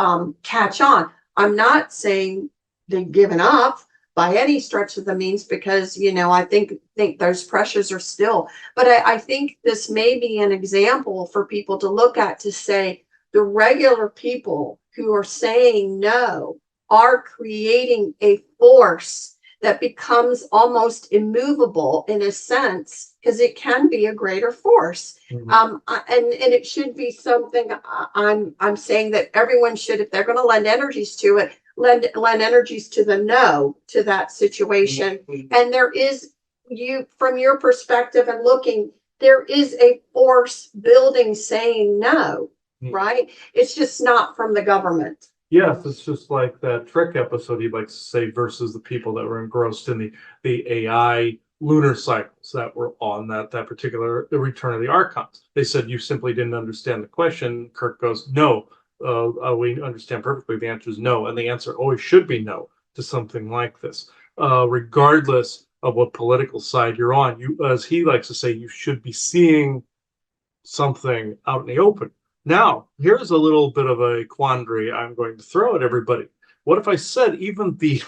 catch on. I'm not saying they've given up by any stretch of the means, because, I think those pressures are still. But I think this may be an example for people to look at, to say the regular people who are saying no are creating a force that becomes almost immovable in a sense, because it can be a greater force. And it should be something I'm saying that everyone should, if they're going to lend energies to it, lend energies to the no to that situation. And there is, you from your perspective and looking, there is a force building saying no, right? It's just not from the government. Yes, it's just like that Trek episode you'd like to say versus the people that were engrossed in the AI lunar cycles that were on that particular the Return of the Archons. They said you simply didn't understand the question. Kirk goes, no, we understand perfectly. The answer is no, and the answer always should be no to something like this, regardless of what political side you're on. You, as he likes to say, you should be seeing something out in the open. Now, here's a little bit of a quandary I'm going to throw at everybody. What if I said even the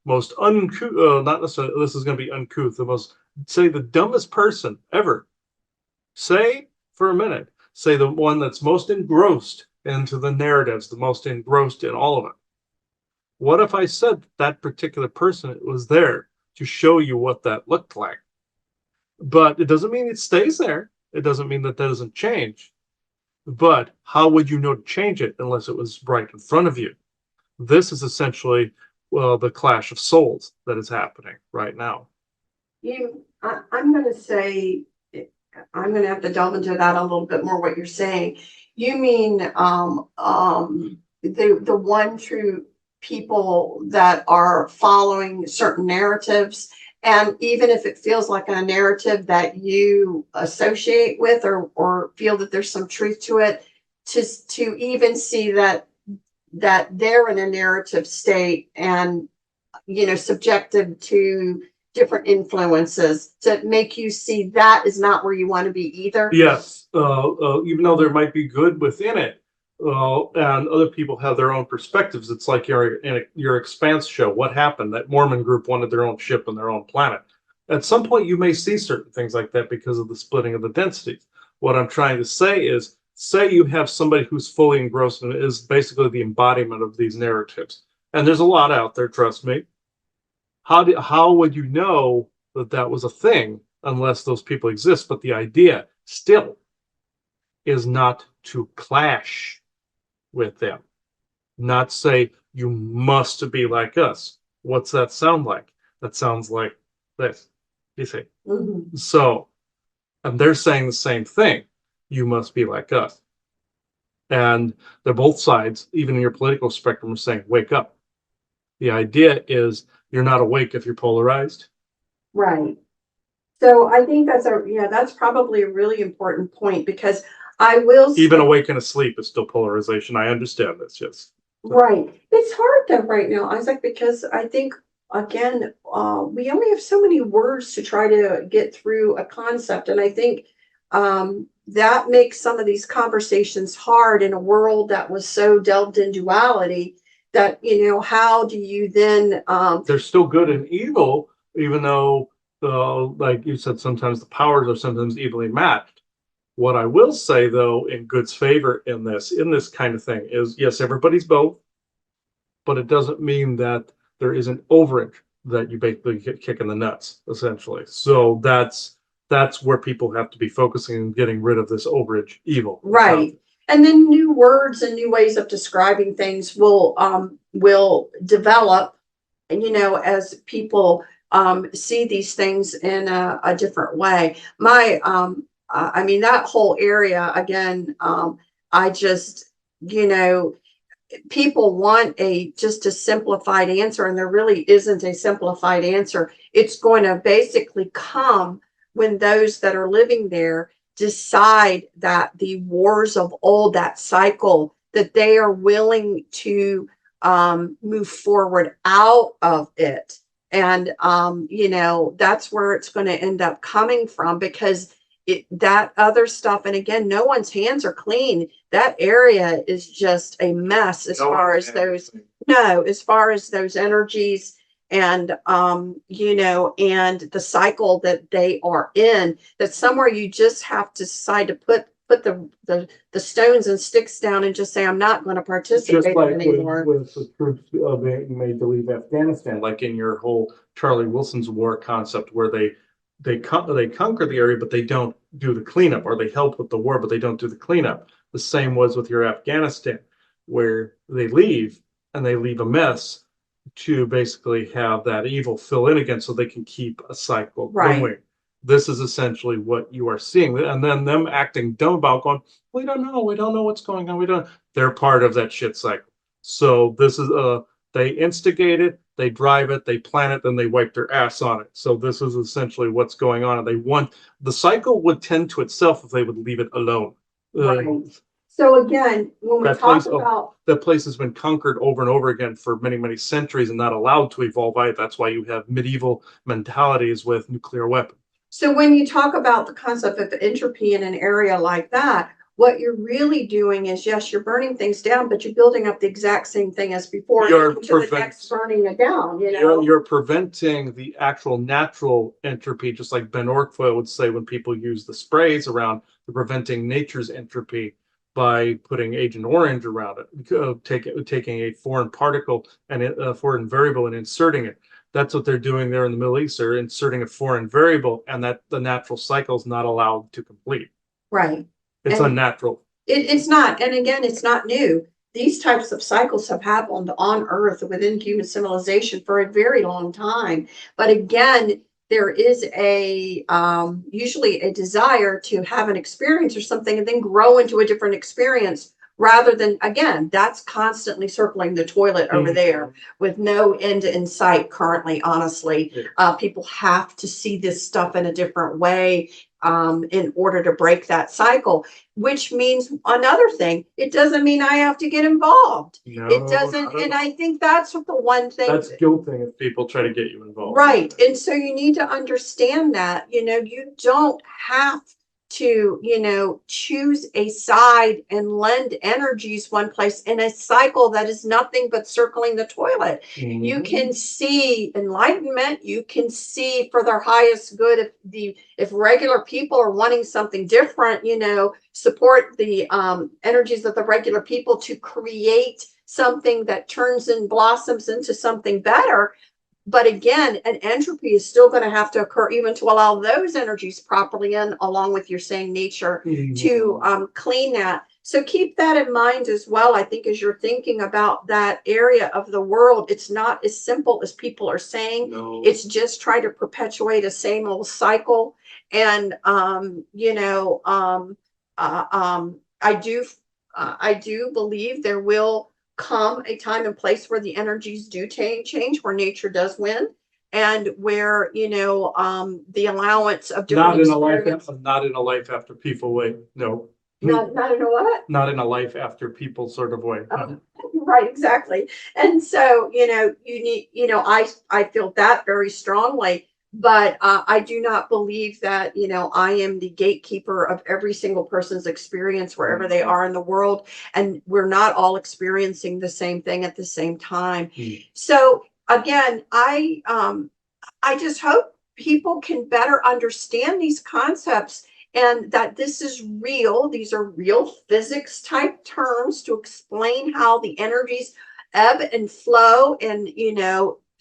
most uncouth, not necessarily, this is going to be uncouth, the most, say the dumbest person ever, say for a minute, say the one that's most engrossed into the narratives, the most engrossed in all of it. What if I said that particular person was there to show you what that looked like? But it doesn't mean it stays there. It doesn't mean that doesn't change. But how would you know to change it unless it was right in front of you? This is essentially, well, the clash of souls that is happening right now. I'm going to say, I'm going to have to delve into that a little bit more. What you're saying, you mean the one true people that are following certain narratives, and even if it feels like a narrative that you associate with or feel that there's some truth to it, to even see that they're in a narrative state and subjected to different influences to make you see that is not where you want to be either. Yes, even though there might be good within it, and other people have their own perspectives. It's like your Expanse show. What happened? That Mormon group wanted their own ship and their own planet. At some point, you may see certain things like that because of the splitting of the densities. What I'm trying to say is, say you have somebody who's fully engrossed and is basically the embodiment of these narratives. And there's a lot out there, trust me. How would you know that that was a thing unless those people exist? But the idea still is not to clash with them, not say you must be like us. What's that sound like? That sounds like this. You see? So, and they're saying the same thing. You must be like us. And they're both sides, even in your political spectrum, are saying, wake up. The idea is you're not awake if you're polarized. Right. So I think that's probably a really important point, because I will say, even awake and asleep is still polarization. I understand this, yes. Right. It's hard though right now, Isaac, because I think again, we only have so many words to try to get through a concept. And I think that makes some of these conversations hard in a world that was so delved in duality that, how do you then there's still good and evil, even though like you said, sometimes the powers are sometimes evenly matched. What I will say, though, in Good's favor in this kind of thing is, yes, everybody's both, but it doesn't mean that there isn't overage that you basically get kick in the nuts, essentially. So that's where people have to be focusing and getting rid of this overage evil. Right. And then new words and new ways of describing things will develop, as people see these things in a different way. I mean, that whole area again, I just, people want just a simplified answer, and there really isn't a simplified answer. It's going to basically come when those that are living there decide that the wars of old, that cycle, that they are willing to move forward out of it. And, that's where it's going to end up coming from, because that other stuff, and again, no one's hands are clean. That area is just a mess as far as those energies and and the cycle that they are in. That somewhere you just have to decide to put put the stones and sticks down and just say, I'm not going to Just participate like anymore. with the troops being made to leave Afghanistan, like in your whole Charlie Wilson's war concept, where they conquer the area, but they don't do the cleanup, or they help with the war, but they don't do the cleanup. The same was with your Afghanistan, where they leave and they leave a mess to basically have that evil fill in again, so they can keep a cycle Right. going. This is essentially what you are seeing, and then them acting dumb about going, we don't know what's going on, we don't. They're part of that shit cycle. So this is they instigate it, they drive it, they plan it, then they wipe their ass on it. So this is essentially what's going on, and they want the cycle would tend to itself if they would leave it alone. Right. So again, when we That talk place, about that place has been conquered over and over again for many, many centuries and not allowed to evolve either. That's why you have medieval mentalities with nuclear weapons. So when you talk about the concept of entropy in an area like that, what you're really doing is, yes, you're burning things down, but you're building up the exact same thing as before You're into the next burning it down, you know? You're preventing the actual natural entropy, just like Ben Ortfoyle would say when people use the sprays around, they're preventing nature's entropy by putting Agent Orange around it, taking a foreign particle and a foreign variable and inserting it. That's what they're doing there in the Middle East. They're inserting a foreign variable, and that the natural cycle is not allowed to complete. Right. It's And unnatural. it's not. And again, it's not new. These types of cycles have happened on Earth within human civilization for a very long time. But again, there is a usually a desire to have an experience or something and then grow into a different experience rather than, again, that's constantly circling the toilet over there with no end in sight currently, honestly. People have to see this stuff in a different way in order to break that cycle, which means another thing, it doesn't mean I have to get involved. No, it doesn't. And I think that's the one thing that's guilting if people try to get you involved. Right. And so you need to understand that, you don't have to, choose a side and lend energies one place in a cycle that is nothing but circling the toilet. You can see enlightenment, you can see for their highest good if regular people are wanting something different, support the energies of the regular people to create something that turns and blossoms into something better. But again, an entropy is still going to have to occur even to allow those energies properly in, along with your saying nature, to clean that. So keep that in mind as well. I think as you're thinking about that area of the world, it's not as simple as people are saying. No. It's just trying to perpetuate a same old cycle. And I do believe there will come a time and place where the energies do change, where nature does win, and where the allowance of different not in a life after people way. No. Not in a what? Not in a life after people sort of way. No. Right, exactly. And so you need, I feel that very strongly. But I do not believe that, I am the gatekeeper of every single person's experience wherever they are in the world. And we're not all experiencing the same thing at the same time. So again, I just hope people can better understand these concepts and that this is real. These are real physics type terms to explain how the energies ebb and flow and,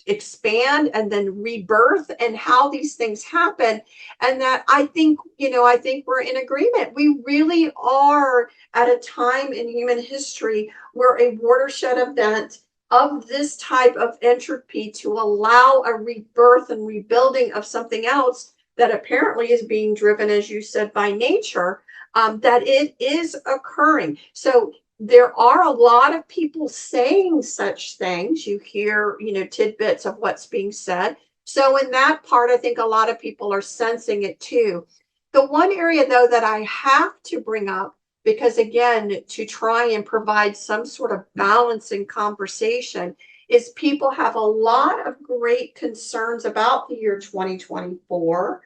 expand and then rebirth and how these things happen. And that I think we're in agreement. We really are at a time in human history where a watershed event of this type of entropy to allow a rebirth and rebuilding of something else that apparently is being driven, as you said, by nature, that it is occurring. So there are a lot of people saying such things. You hear, tidbits of what's being said. So in that part, I think a lot of people are sensing it too. The one area, though, that I have to bring up, because again, to try and provide some sort of balancing conversation, is people have a lot of great concerns about the year 2024.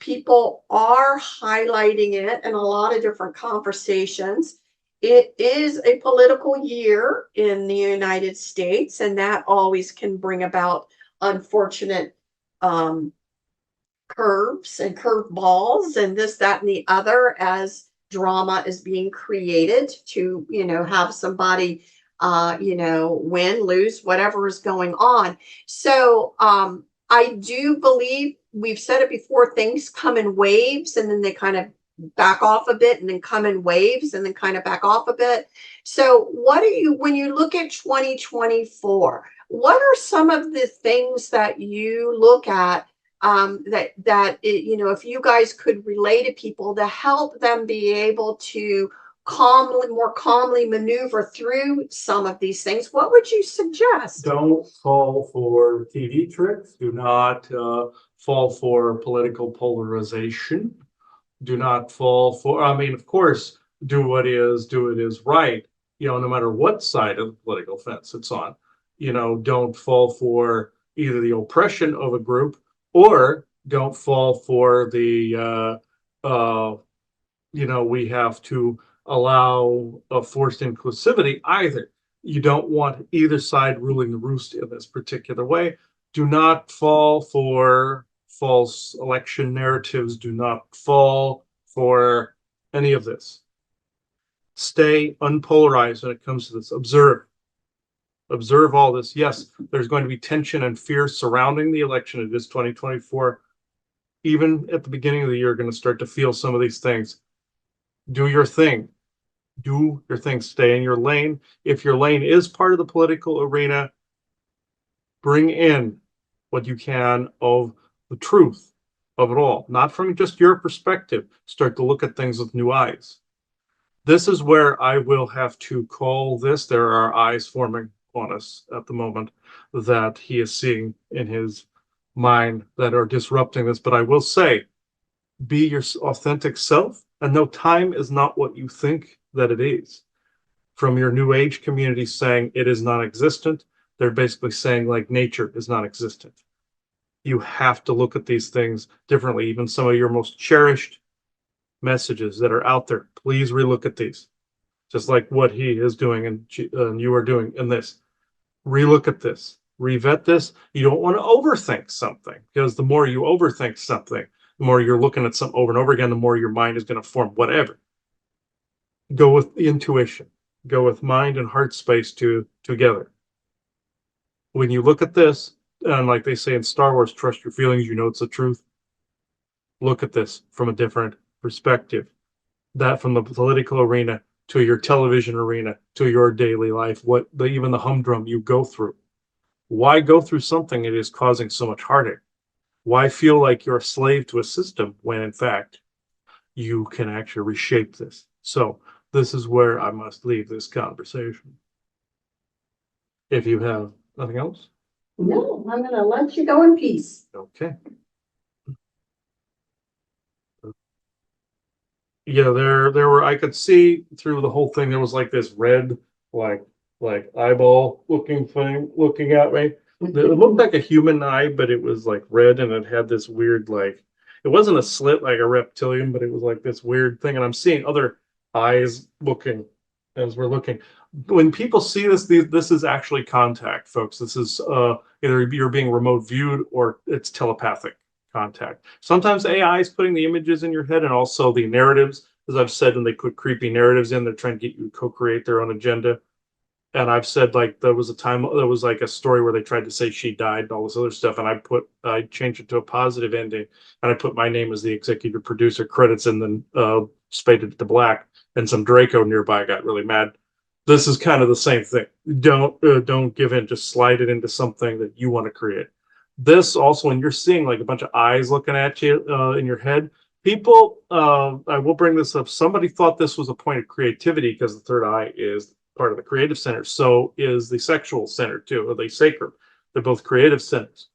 People are highlighting it in a lot of different conversations. It is a political year in the United States, and that always can bring about unfortunate curves and curveballs and this, that, and the other as drama is being created to, have somebody, win, lose, whatever is going on. So, I do believe we've said it before, things come in waves and then they kind of back off a bit and then come in waves and then kind of back off a bit. So, when you look at 2024, what are some of the things that you look at, if you guys could relay to people to help them be able to more calmly maneuver through some of these things, what would you suggest? Don't fall for TV tricks. Do not fall for political polarization. Do not fall for, I mean, of course, do it is right, no matter what side of the political fence it's on. Don't fall for either the oppression of a group, or don't fall for we have to allow a forced inclusivity either. You don't want either side ruling the roost in this particular way. Do not fall for false election narratives. Do not fall for any of this. Stay unpolarized when it comes to this. Observe all this. Yes, there's going to be tension and fear surrounding the election of this 2024. Even at the beginning of the year, you're going to start to feel some of these things. Do your thing. Do your thing. Stay in your lane. If your lane is part of the political arena, bring in what you can of the truth of it all, not from just your perspective. Start to look at things with new eyes. This is where I will have to call this. There are eyes forming on us at the moment that he is seeing in his mind that are disrupting this. But I will say, be your authentic self, and no, time is not what you think that it is. From your new age community saying it is non-existent, they're basically saying like nature is non-existent. You have to look at these things differently. Even some of your most cherished messages that are out there, please relook at these. Just like what he is doing and you are doing in this. Relook at this, revet this. You don't want to overthink something, because the more you overthink something, the more you're looking at something over and over again, the more your mind is going to form whatever. Go with intuition. Go with mind and heart space together. When you look at this, and like they say in Star Wars, trust your feelings, it's the truth. Look at this from a different perspective. That from the political arena to your television arena to your daily life, even the humdrum you go through. Why go through something that is causing so much heartache? Why feel like you're a slave to a system when in fact you can actually reshape this? So this is where I must leave this conversation. If you have nothing else. No, I'm going to let you go in peace. Okay. Yeah, there were, I could see through the whole thing, there was like this red, like eyeball looking thing looking at me. It looked like a human eye, but it was like red, and it had this weird, like, it wasn't a slit like a reptilian, but it was like this weird thing. And I'm seeing other eyes looking as we're looking. When people see this, this is actually contact, folks. This is either you're being remote viewed or it's telepathic contact. Sometimes AI is putting the images in your head, and also the narratives. As I've said, when they put creepy narratives in, they're trying to get you to co-create their own agenda. And I've said, like, there was like a story where they tried to say she died and all this other stuff, and I changed it to a positive ending, and I put my name as the executive producer, credits, and then spaded it to black, and some Draco nearby got really mad. This is kind of the same thing. Don't give in. Just slide it into something that you want to create. This also, when you're seeing like a bunch of eyes looking at you in your head, people, I will bring this up. Somebody thought this was a point of creativity because the third eye is part of the creative center. So is the sexual center too, or the sacrum. They're both creative centers.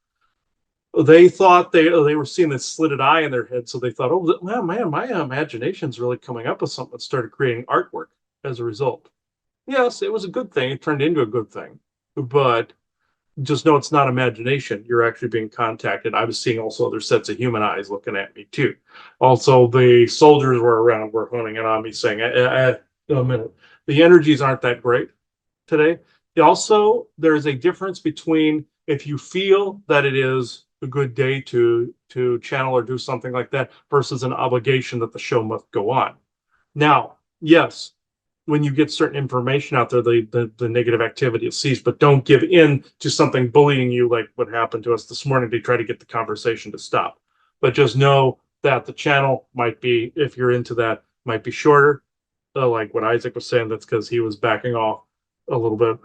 They thought they were seeing this slitted eye in their head, so they thought, oh man, my imagination's really coming up with something. Started creating artwork as a result. Yes, it was a good thing. It turned into a good thing, but just know it's not imagination. You're actually being contacted. I was seeing also other sets of human eyes looking at me too. Also, the soldiers were honing in on me, saying, a minute, the energies aren't that great today. Also, there's a difference between if you feel that it is a good day to channel or do something like that versus an obligation that the show must go on. Now, yes, when you get certain information out there, the negative activity will cease, but don't give in to something bullying you like what happened to us this morning to try to get the conversation to stop. But just know that the channel might be, if you're into that, might be shorter. Like what Isaac was saying, that's because he was backing off a little bit.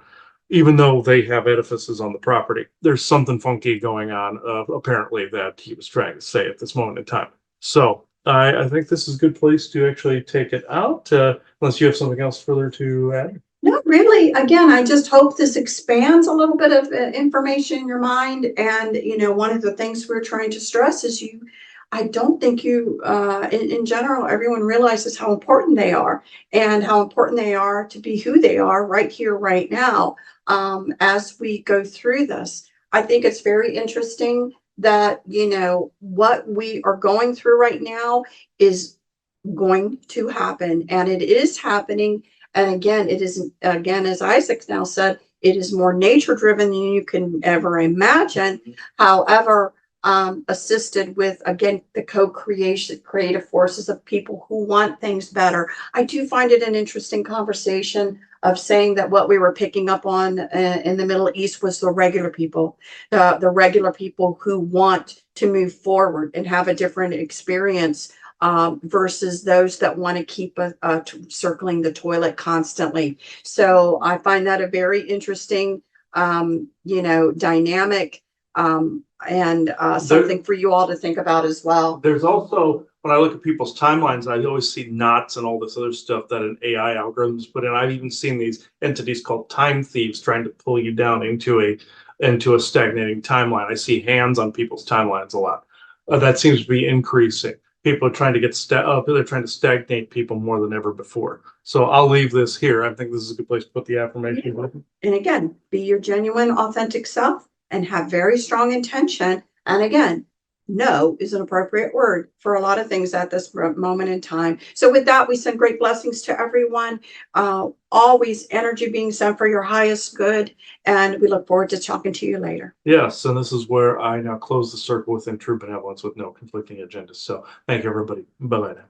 Even though they have edifices on the property, there's something funky going on, apparently, that he was trying to say at this moment in time. So I think this is a good place to actually take it out, unless you have something else further to add. Not really. Again, I just hope this expands a little bit of information in your mind. And, one of the things we're trying to stress is I don't think in general, everyone realizes how important they are and how important they are to be who they are right here, right now, as we go through this. I think it's very interesting that, what we are going through right now is going to happen, and it is happening. And again, it is, again, as Isaac now said, it is more nature driven than you can ever imagine. However, assisted with, again, the co-creation, creative forces of people who want things better. I do find it an interesting conversation of saying that what we were picking up on in the Middle East was the regular people, the regular people who want to move forward and have a different experience, versus those that want to keep circling the toilet constantly. So I find that a very interesting, dynamic, and something for you all to think about as well. There's also, when I look at people's timelines, I always see knots and all this other stuff that an AI algorithms put in. I've even seen these entities called time thieves trying to pull you down into a stagnating timeline. I see hands on people's timelines a lot. That seems to be increasing. People are trying to they're trying to stagnate people more than ever before. So I'll leave this here. I think this is a good place to put the affirmation. Yeah. And again, be your genuine, authentic self and have very strong intention. And again, no is an appropriate word for a lot of things at this moment in time. So with that, we send great blessings to everyone. Always energy being sent for your highest good. And we look forward to talking to you later. Yes, and this is where I now close the circle within true benevolence with no conflicting agendas. So thank you, everybody. Bye-bye now.